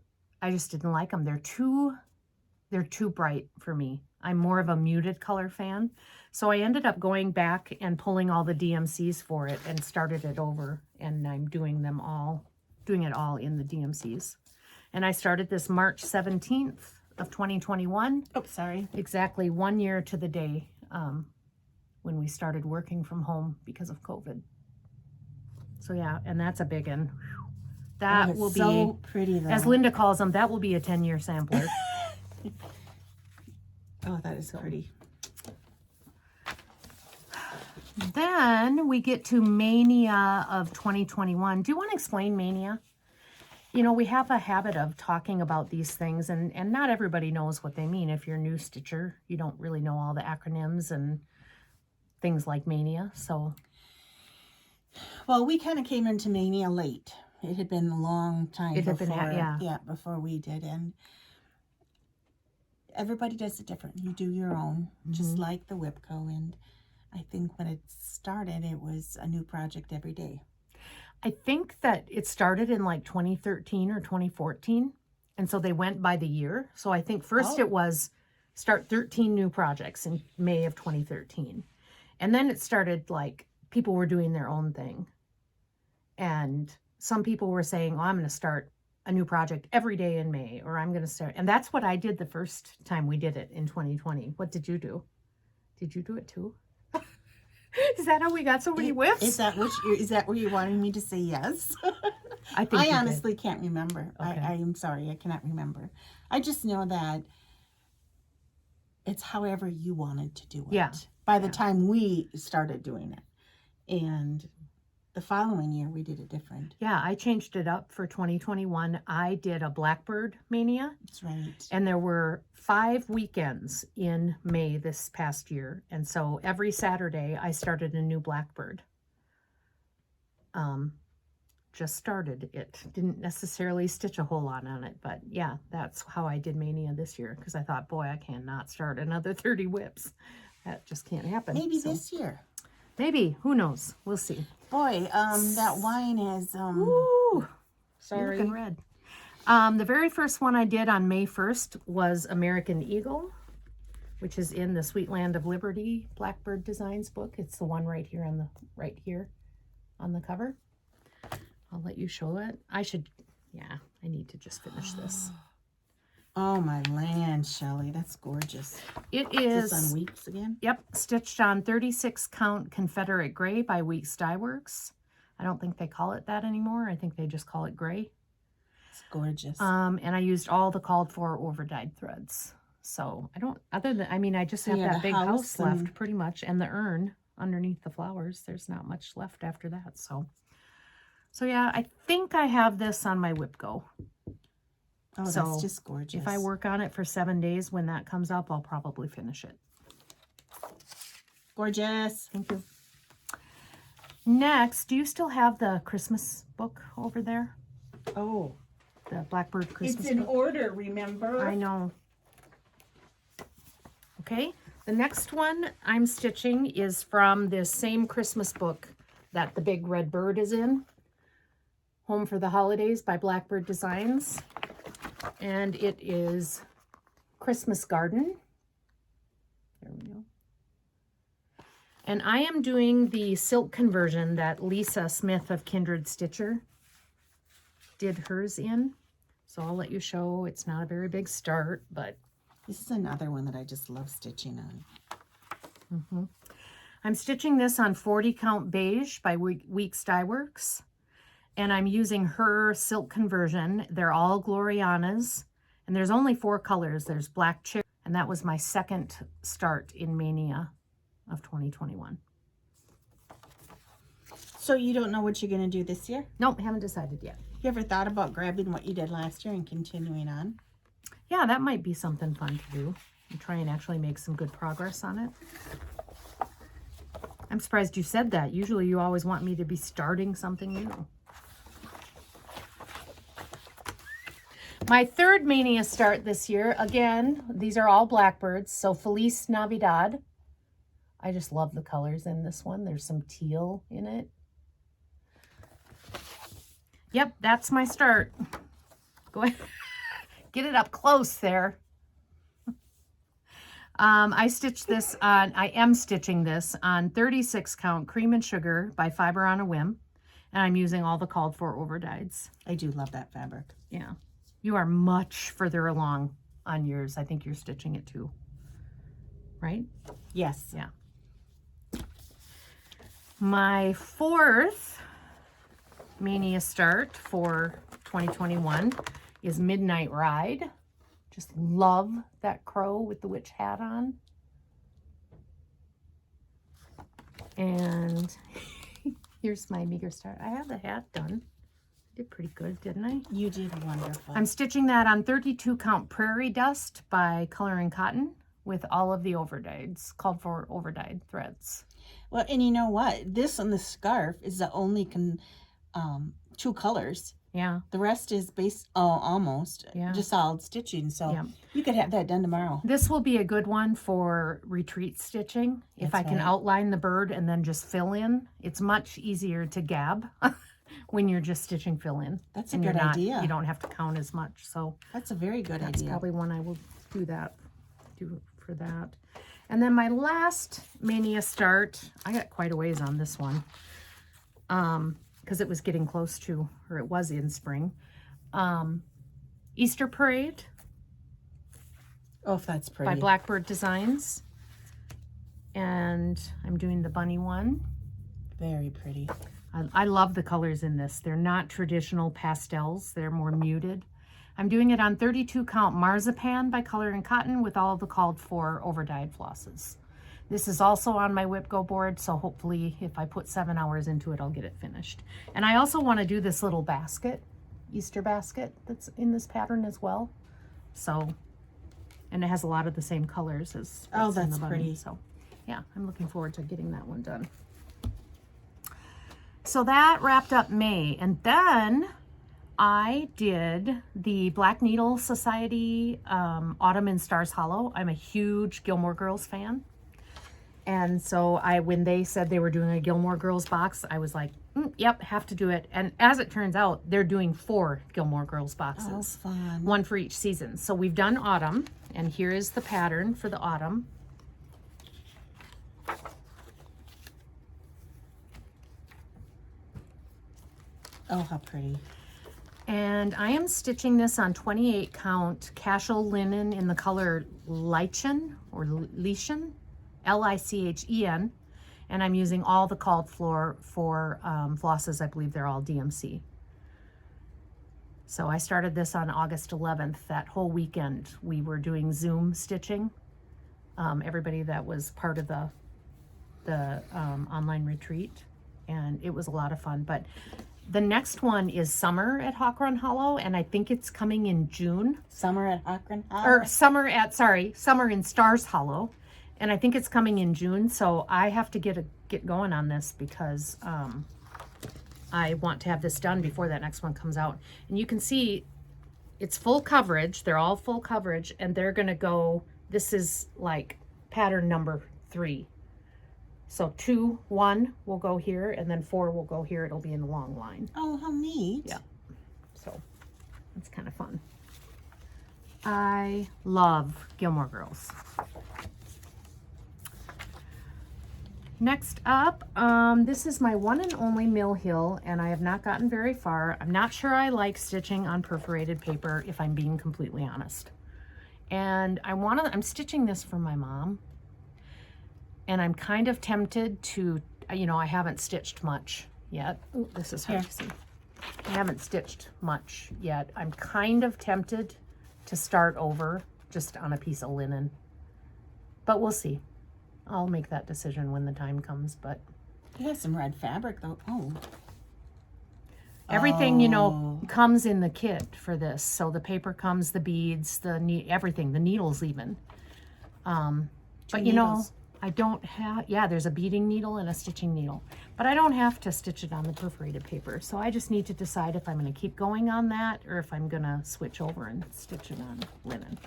like them. They're too bright for me. I'm more of a muted color fan. So I ended up going back and pulling all the DMCs for it and started it over, and I'm doing it all in the DMCs. And I started this March 17th of 2021. Oh, sorry. Exactly 1 year to the day when we started working from home because of COVID. So yeah, and that's a big one. That will be so pretty, though. As Linda calls them, that will be a 10-year sampler. Oh, that is pretty. Then we get to Mania of 2021. Do you want to explain Mania? You know, we have a habit of talking about these things, and not everybody knows what they mean. If you're a new stitcher, you don't really know all the acronyms and things like Mania. So, well, we kind of came into Mania late. It had been a long time before we did, and everybody does it different. You do your own, just like the WIPCO, and I think when it started, it was a new project every day. I think that it started in like 2013 or 2014, and so they went by the year. So I think first it was start 13 new projects in May of 2013, and then it started like people were doing their own thing, and some people were saying, oh, I'm going to start a new project every day in May, or I'm going to start. And that's what I did the first time we did it in 2020. What did you do? Did you do it too? Is that how we got so many whips? Is that where you wanted me to say yes? I think I honestly can't remember. Okay. I am sorry. I cannot remember. I just know that it's however you wanted to do it. Yeah. By the time we started doing it. And the following year, we did it different. Yeah, I changed it up for 2021. I did a Blackbird Mania. That's right. And there were 5 weekends in May this past year. And so every Saturday, I started a new Blackbird. Just started it. Didn't necessarily stitch a whole lot on it. But yeah, that's how I did Mania this year. Because I thought, boy, I cannot start another 30 whips. That just can't happen. Maybe this year. Maybe. Who knows? We'll see. Boy, that wine is Ooh, sorry. Looking red. The very first one I did on May 1st was American Eagle, which is in the Sweet Land of Liberty Blackbird Designs book. It's the one right here on the cover. I'll let you show it. I need to just finish this. Oh my land, Shelley, that's gorgeous. It Is is this on Weeks again? Yep, stitched on 36 count Confederate Gray by Weeks Dye Works. I don't think they call it that anymore. I think they just call it gray. It's gorgeous. And I used all the called for over dyed threads. So I just have that big house left pretty much, and the urn underneath the flowers. There's not much left after that. So yeah, I think I have this on my WIPCO. Oh, So that's just gorgeous. If I work on it for 7 days, when that comes up, I'll probably finish it. Gorgeous. Thank you. Next, do you still have the Christmas book over there? Oh, The Blackbird Christmas it's in book? order, remember? I know. Okay, the next one I'm stitching is from this same Christmas book that the big red bird is in. Home for the Holidays by Blackbird Designs. And it is Christmas Garden. There we go. And I am doing the silk conversion that Lisa Smith of Kindred Stitcher did hers in. So I'll let you show. It's not a very big start, but this is another one that I just love stitching on. I'm stitching this on 40 count beige by Weeks Dye Works. And I'm using her silk conversion. They're all Glorianas. And there's only 4 colors. There's black cherry. And that was my second start in Mania of 2021. So you don't know what you're going to do this year? Nope, haven't decided yet. You ever thought about grabbing what you did last year and continuing on? Yeah, that might be something fun to do. And try and actually make some good progress on it. I'm surprised you said that. Usually you always want me to be starting something new. My third mania start this year, again, these are all blackbirds, so Feliz Navidad. I just love the colors in this one. There's some teal in it. Yep, that's my start. Go ahead. Get it up close there. I am stitching this on 36 count cream and sugar by Fiber on a Whim. And I'm using all the called for overdyes. I do love that fabric. Yeah. You are much further along on yours. I think you're stitching it too. Right? Yes. Yeah. My fourth mania start for 2021 is Midnight Ride. Just love that crow with the witch hat on. And here's my meager start. I have the hat done. Did pretty good, didn't I? You did wonderful. I'm stitching that on 32 count Prairie Dust by Color and Cotton with all of the overdyes, called for overdyed threads. Well, and you know what? This and the scarf is the only two colors. Yeah. The rest is almost Yeah. just solid stitching. So Yeah. you could have that done tomorrow. This will be a good one for retreat stitching. If That's I can right. outline the bird and then just fill in, it's much easier to gab when you're just stitching fill in. That's a And good you're not, idea. you don't have to count as much. So That's a very good that's idea. probably one I will do for that. And then my last mania start, I got quite a ways on this one. Because it was getting close to, or it was in spring. Easter Parade Oh, that's by pretty. Blackbird Designs. And I'm doing the bunny one. Very pretty. I love the colors in this. They're not traditional pastels. They're more muted. I'm doing it on 32 count Marzipan by Color and Cotton with all the called for overdyed flosses. This is also on my WIP Go board, so hopefully if I put 7 hours into it, I'll get it finished. And I also want to do this little basket, Easter basket, that's in this pattern as well. So, and it has a lot of the same colors as Oh, what's in that's the bunny. pretty. So yeah, I'm looking forward to getting that one done. So that wrapped up May, and then I did the Black Needle Society Autumn in Stars Hollow. I'm a huge Gilmore Girls fan. And so when they said they were doing a Gilmore Girls box, I was like, yep, have to do it. And as it turns out, they're doing 4 Gilmore Girls boxes. Oh, fun. One for each season. So we've done autumn, and here is the pattern for the autumn. Oh, how pretty. And I am stitching this on 28 count casual linen in the color Lichen or Lichen, L-I-C-H-E-N. And I'm using all the called for flosses. I believe they're all DMC. So I started this on August 11th. That whole weekend we were doing Zoom stitching. Everybody that was part of the online retreat, and it was a lot of fun. But the next one is Summer at Hawk Run Hollow, and I think it's coming in June. Summer at Hawkran Hollow? Or Summer in Stars Hollow. And I think it's coming in June, so I have to get going on this because I want to have this done before that next one comes out. And you can see it's full coverage. They're all full coverage, and they're going to go, this is like pattern number 3. So 2, 1 will go here, and then 4 will go here. It'll be in a long line. Oh, how neat. Yeah. So it's kind of fun. I love Gilmore Girls. Next up, this is my one and only Mill Hill, and I have not gotten very far. I'm not sure I like stitching on perforated paper, if I'm being completely honest. And I'm stitching this for my mom. And I'm kind of tempted to, I haven't stitched much yet. Ooh, this is hard to see. I haven't stitched much yet. I'm kind of tempted to start over just on a piece of linen. But we'll see. I'll make that decision when the time comes, but It has some red fabric though. Oh. Everything, you know, comes in the kit for this. So the paper comes, the beads, everything, the needles even. But you know, I don't have, yeah, there's a beading needle and a stitching needle. But I don't have to stitch it on the perforated paper. So I just need to decide if I'm going to keep going on that or if I'm going to switch over and stitch it on linen.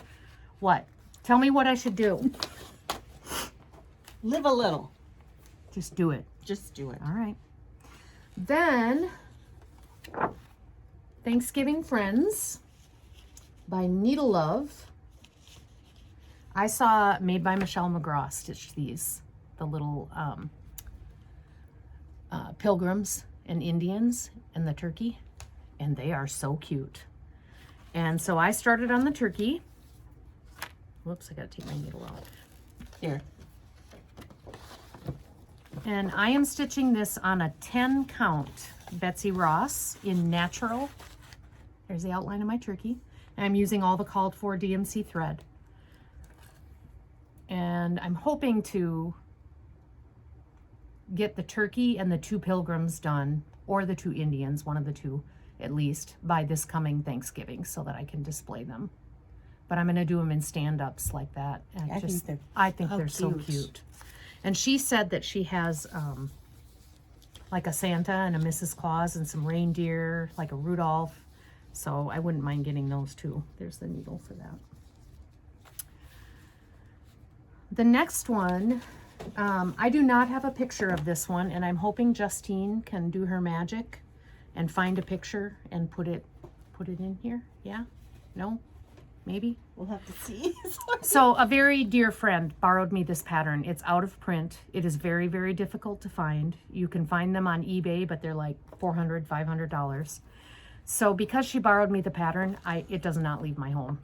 What? Tell me what I should do. Live a little. Just do it. Just do it. All right. Then, Thanksgiving Friends by Needle Love. I saw Made by Michelle McGraw stitch these, the little pilgrims and Indians and the turkey, and they are so cute. And so I started on the turkey. Whoops, I gotta take my needle out. Here. And I am stitching this on a 10 count Betsy Ross in natural. There's the outline of my turkey. And I'm using all the called for DMC thread. And I'm hoping to get the turkey and the 2 pilgrims done, or the 2 Indians, one of the 2 at least, by this coming Thanksgiving so that I can display them. But I'm going to do them in stand-ups like that. And I think they're so cute. And she said that she has like a Santa and a Mrs. Claus and some reindeer, like a Rudolph. So I wouldn't mind getting those too. There's the needle for that. The next one, I do not have a picture of this one, and I'm hoping Justine can do her magic and find a picture and put it in here. Yeah? No? Maybe? We'll have to see. So a very dear friend borrowed me this pattern. It's out of print. It is very, very difficult to find. You can find them on eBay, but they're like $400, $500. So because she borrowed me the pattern, it does not leave my home.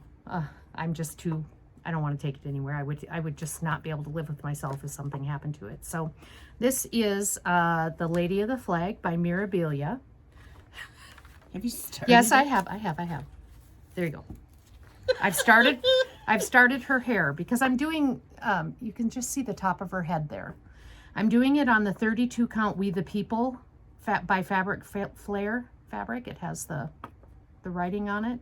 I'm just too, I don't want to take it anywhere. I would just not be able to live with myself if something happened to it. So this is The Lady of the Flag by Mirabilia. Have you started? Yes, I have. There you go. I've started her hair because I'm doing, you can just see the top of her head there. I'm doing it on the 32 count We the People by Fabric Flare fabric. It has the writing on it.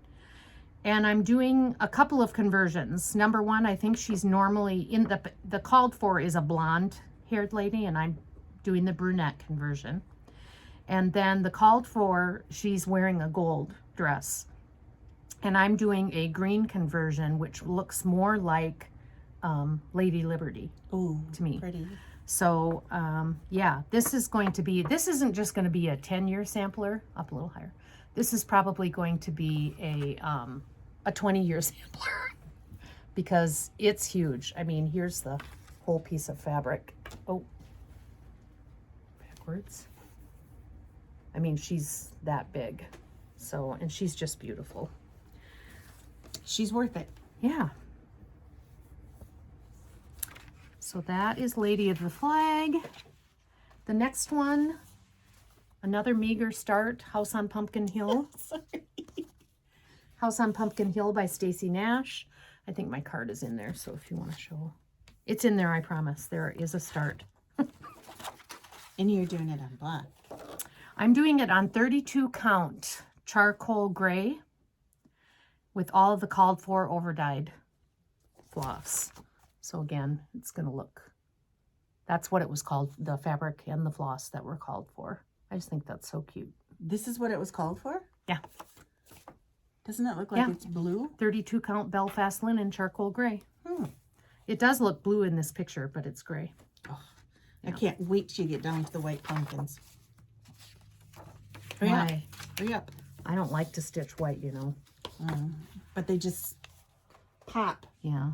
And I'm doing a couple of conversions. Number one, I think she's normally in the called for is a blonde haired lady, and I'm doing the brunette conversion. And then the called for, she's wearing a gold dress. And I'm doing a green conversion, which looks more like Lady Liberty. Ooh, to me. Pretty. So, yeah, this isn't just going to be a 10-year sampler, up a little higher. This is probably going to be a 20-year sampler because it's huge. I mean, here's the whole piece of fabric. Oh, backwards. I mean, she's that big. So, and she's just beautiful. She's worth it. Yeah. So that is Lady of the Flag. The next one, another meager start, House on Pumpkin Hill. Sorry. House on Pumpkin Hill by Stacy Nash. I think my card is in there, so if you want to show. It's in there, I promise. There is a start. And you're doing it on black. I'm doing it on 32 count charcoal gray with all of the called for overdyed floss. So again, it's going to look, that's what it was called, the fabric and the floss that were called for. I just think that's so cute. This is what it was called for? Yeah. Doesn't it look like it's blue? 32 count Belfast linen charcoal gray. It does look blue in this picture, but it's gray. Oh, I can't wait till you get down to the white pumpkins. Why? Hurry up. I don't like to stitch white, you know. But they just pop. Yeah.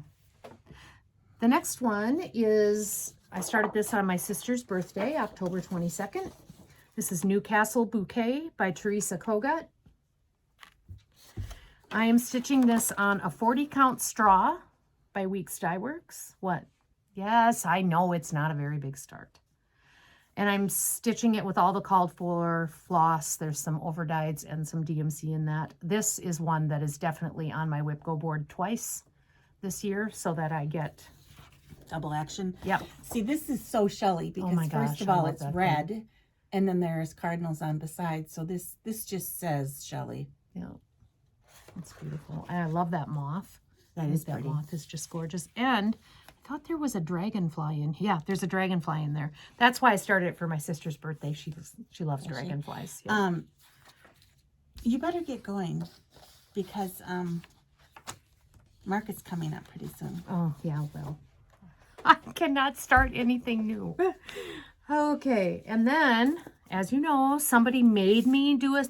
The next one is, I started this on my sister's birthday, October 22nd. This is Newcastle Bouquet by Teresa Kogut. I am stitching this on a 40 count straw by Weeks Dye Works. What? Yes, I know it's not a very big start. And I'm stitching it with all the called for floss. There's some overdyes and some DMC in that. This is one that is definitely on my WIP Go board twice this year so that I get Double action. Yep. See, this is so Shelley because my first gosh, of I all, love it's that red, and then there's cardinals on the side. So this just says Shelley. Yeah. It's beautiful. And I love that moth. That is That pretty. moth is just gorgeous. And I thought there was a dragonfly in here. Yeah, there's a dragonfly in there. That's why I started it for my sister's birthday. She loves dragonflies. Yeah. You better get going because Market's coming up pretty soon. Oh, yeah, well. I cannot start anything new. Okay, and then, as you know, somebody made me do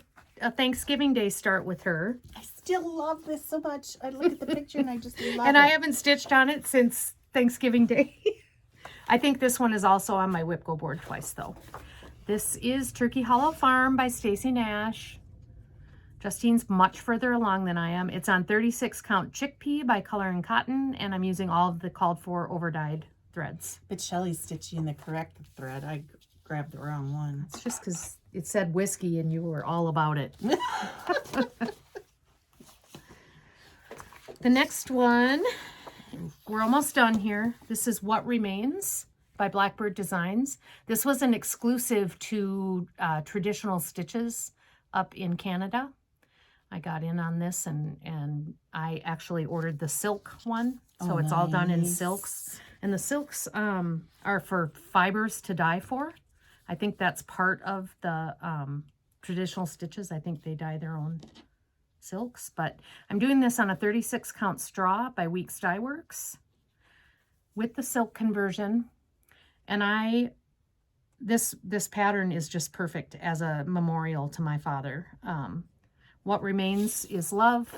a Thanksgiving Day start with her. I still love this so much. I look at the picture and I just love And it. I haven't stitched on it since Thanksgiving Day. I think this one is also on my WIP Go board twice, though. This is Turkey Hollow Farm by Stacy Nash. Justine's much further along than I am. It's on 36 count chickpea by Color and Cotton, and I'm using all of the called for overdyed threads. But Shelley's stitching the correct thread. I grabbed the wrong one. It's just because it said whiskey and you were all about it. The next one, we're almost done here. This is What Remains by Blackbird Designs. This was an exclusive to Traditional Stitches up in Canada. I got in on this and I actually ordered the silk one. So it's all done in silks. And the silks are for fibers to dye for. I think that's part of the Traditional Stitches. I think they dye their own silks. But I'm doing this on a 36 count straw by Weeks Dye Works with the silk conversion. And this pattern is just perfect as a memorial to my father. What Remains is Love,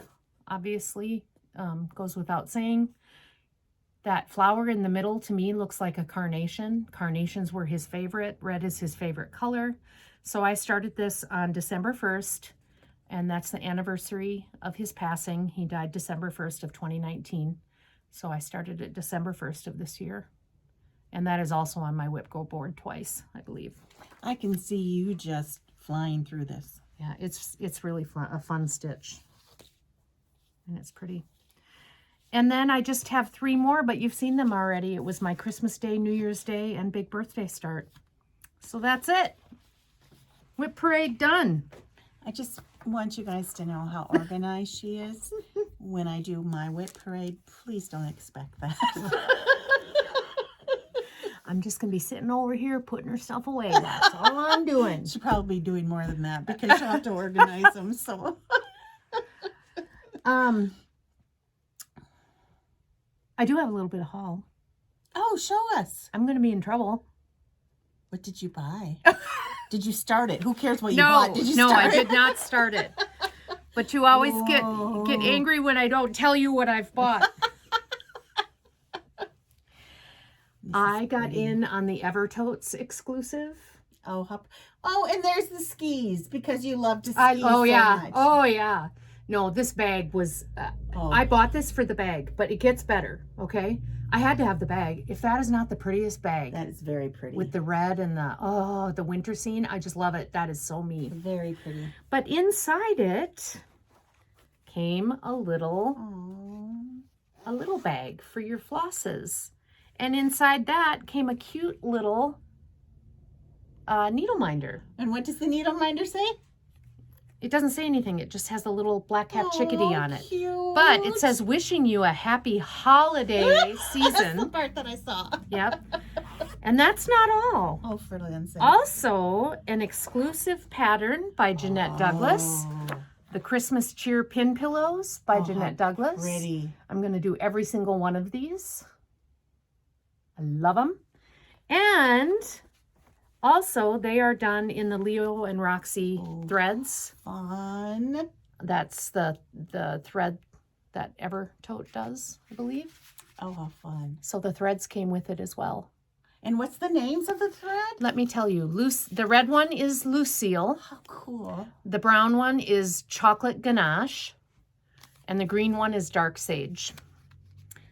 obviously, goes without saying. That flower in the middle to me looks like a carnation. Carnations were his favorite. Red is his favorite color. So I started this on December 1st, and that's the anniversary of his passing. He died December 1st of 2019. So I started it December 1st of this year. And that is also on my WIP Go board twice, I believe. I can see you just flying through this. Yeah, it's really fun, a fun stitch. And it's pretty. And then I just have 3 more, but you've seen them already. It was my Christmas Day, New Year's Day, and big birthday start. So that's it. WIP Parade done. I just want you guys to know how organized she is. When I do my WIP Parade, please don't expect that. I'm just going to be sitting over here putting her stuff away. That's all I'm doing. She'll probably be doing more than that because she'll have to organize them. So, I do have a little bit of haul. oh, show us. I'm going to be in trouble. What did you buy? Did you start it? Who cares what you bought? Did you no, start I it? did not start it. But you always get angry when I don't tell you what I've bought. I got in on the Evertotes exclusive. Oh, and there's the skis because you love to ski Oh so yeah. much. Oh yeah. No, this bag was, I bought this for the bag, but it gets better, okay? I had to have the bag. If that is not the prettiest bag. That is very pretty. With the red and the winter scene, I just love it. That is so me. Very pretty. But inside it came a little bag for your flosses. And inside that came a cute little needle minder. And what does the needle minder say? It doesn't say anything. It just has a little black cap chickadee on it. Cute. But it says, wishing you a happy holiday season. That's the part that I saw. Yep. And that's not all. Oh, for Lindsay. Also, an exclusive pattern by Jeanette Douglas. The Christmas Cheer Pin Pillows by Jeanette Douglas. Pretty. I'm going to do every single one of these. I love them. And also, they are done in the Leo and Roxy threads. Fun. That's the thread that Evertote does, I believe. Oh, how fun. So the threads came with it as well. And what's the names of the thread? Let me tell you, the red one is Lucille. How cool. The brown one is Chocolate Ganache. And the green one is Dark Sage.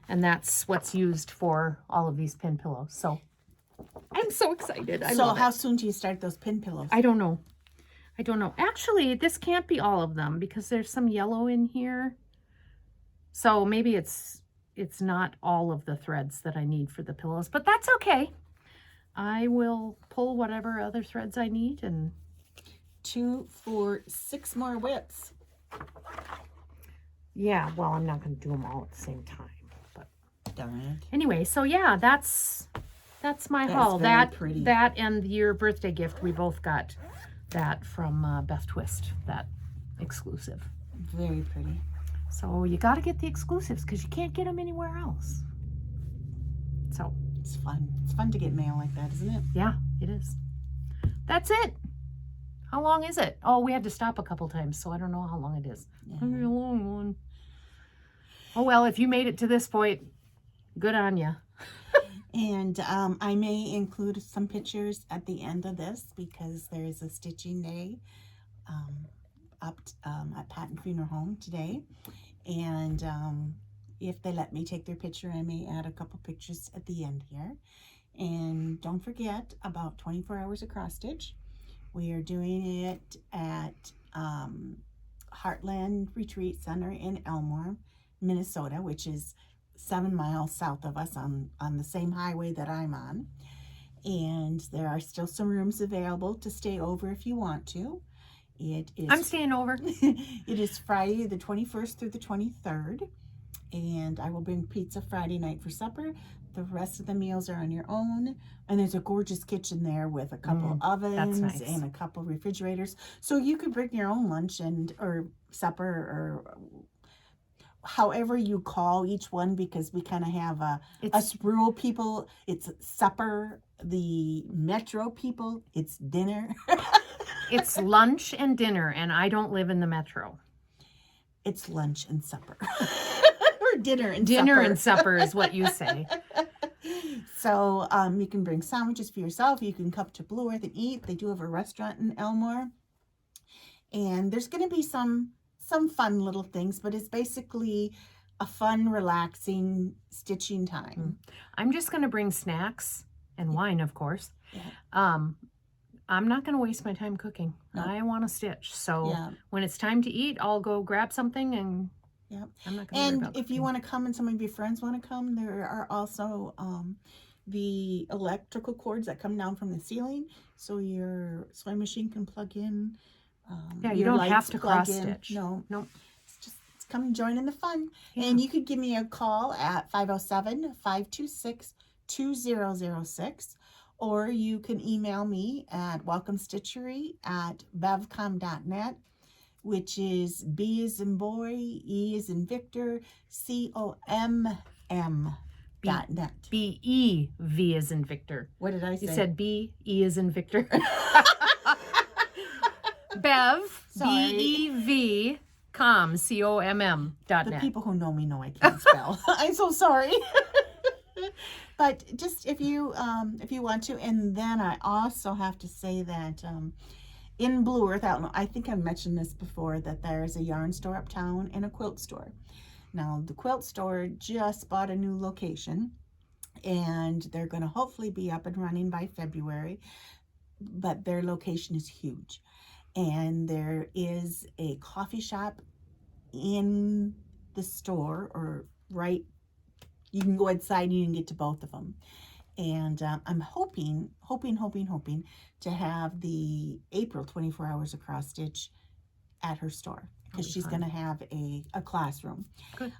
And that's what's used for all of these pin pillows. So I'm so excited. I love how it. soon do you start those pin pillows? I don't know. Actually, this can't be all of them because there's some yellow in here. So maybe it's it's not all of the threads that I need for the pillows, but that's okay. I will pull whatever other threads I need and 2, 4, 6 more WIPs. yeah, well, I'm not going to do them all at the same time, but Darn it. anyway, so yeah, that's my That's haul. very pretty. That and your birthday gift, we both got that from Beth Twist, that exclusive. Very pretty. So you got to get the exclusives because you can't get them anywhere else. So It's fun. It's fun to get mail like that, isn't it? yeah, it is. That's it. How long is it? Oh, we had to stop a couple times, so I don't know how long it is. Yeah. Maybe a long one. Oh well, if you made it to this point, good on you. And I may include some pictures at the end of this because there is a stitching day at Patton Funeral Home today. And if they let me take their picture, I may add a couple pictures at the end here. And don't forget about 24 hours of cross stitch. We are doing it at Heartland Retreat Center in Elmore, Minnesota, which is 7 miles south of us on the same highway that I'm on. And there are still some rooms available to stay over if you want to. It is I'm staying over. it is Friday the 21st through the 23rd, and I will bring pizza Friday night for supper. The rest of the meals are on your own, and there's a gorgeous kitchen there with a couple ovens nice. and a couple refrigerators, so you could bring your own lunch or supper or however you call each one, because we kind of have us rural people, it's supper. The metro people, it's dinner. It's lunch and dinner, and I don't live in the metro. It's lunch and supper. Or dinner and supper. Dinner and supper is what you say. So you can bring sandwiches for yourself. You can come to Blue Earth and eat. They do have a restaurant in Elmore. And there's going to be some fun little things, but it's basically a fun, relaxing stitching time. I'm just going to bring snacks and wine, of course. Yeah. I'm not going to waste my time cooking. No. I want to stitch. So Yeah. when it's time to eat, I'll go grab something and Yeah. I'm not going to worry And about if you cooking. want to come and some of your friends want to come, there are also the electrical cords that come down from the ceiling, so your sewing machine can plug in. Yeah, you your don't have lights to plug cross in. stitch. No, Nope. it's come and join in the fun. Yeah. And you could give me a call at 507-526-2006, or you can email me at welcomestitchery@bevcom.net, which is B as in boy, E as in Victor, COMM.net. B-E-V as in Victor. What did I say? You said B-E as in Victor. Bev, Sorry. B-E-V, C-O-M-M.net. The people who know me know I can't spell. I'm so sorry. But just if you want to, and then I also have to say that in Blue Earth, I think I've mentioned this before, that there's a yarn store uptown and a quilt store. Now the quilt store just bought a new location, and they're going to hopefully be up and running by February. But their location is huge, and there is a coffee shop in the store, or right. You can go inside and you can get to both of them. And I'm hoping to have the April 24 hours of cross stitch at her store, because she's going to have a classroom. Good.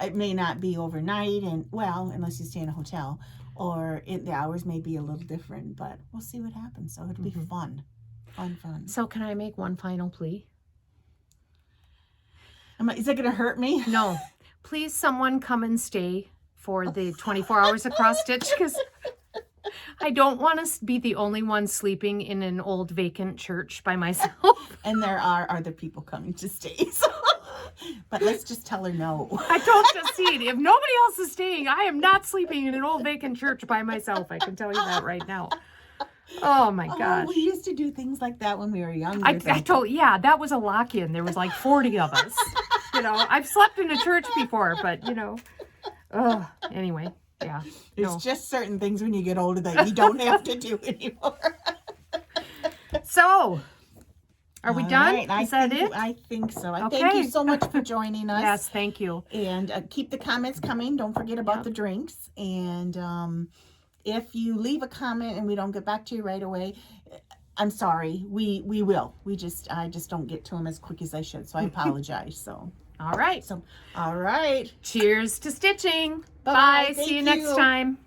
It may not be overnight, and well, unless you stay in a hotel, or the hours may be a little different, but we'll see what happens. So it'll be fun. So can I make one final plea? Is it going to hurt me? No. Please, someone come and stay for the 24 hours of cross stitch, because I don't want to be the only one sleeping in an old vacant church by myself. And there are other people coming to stay. So. But let's just tell her no. I don't succeed. If nobody else is staying, I am not sleeping in an old vacant church by myself. I can tell you that right now. Oh my gosh. We used to do things like that when we were younger. Yeah, that was a lock-in. There was like 40 of us. You know, I've slept in a church before, but you know. Anyway, yeah. There's just certain things when you get older that you don't have to do anymore. So, Are we All done? right, Is that it? I think so. I Okay. thank you so much for joining us. Yes, thank you. And keep the comments coming. Don't forget about Yep. the drinks. And if you leave a comment and we don't get back to you right away, I'm sorry. We will. I just don't get to them as quick as I should. So I apologize. So All right. all right. Cheers to stitching. Bye-bye. Bye. See you Thank next you. time.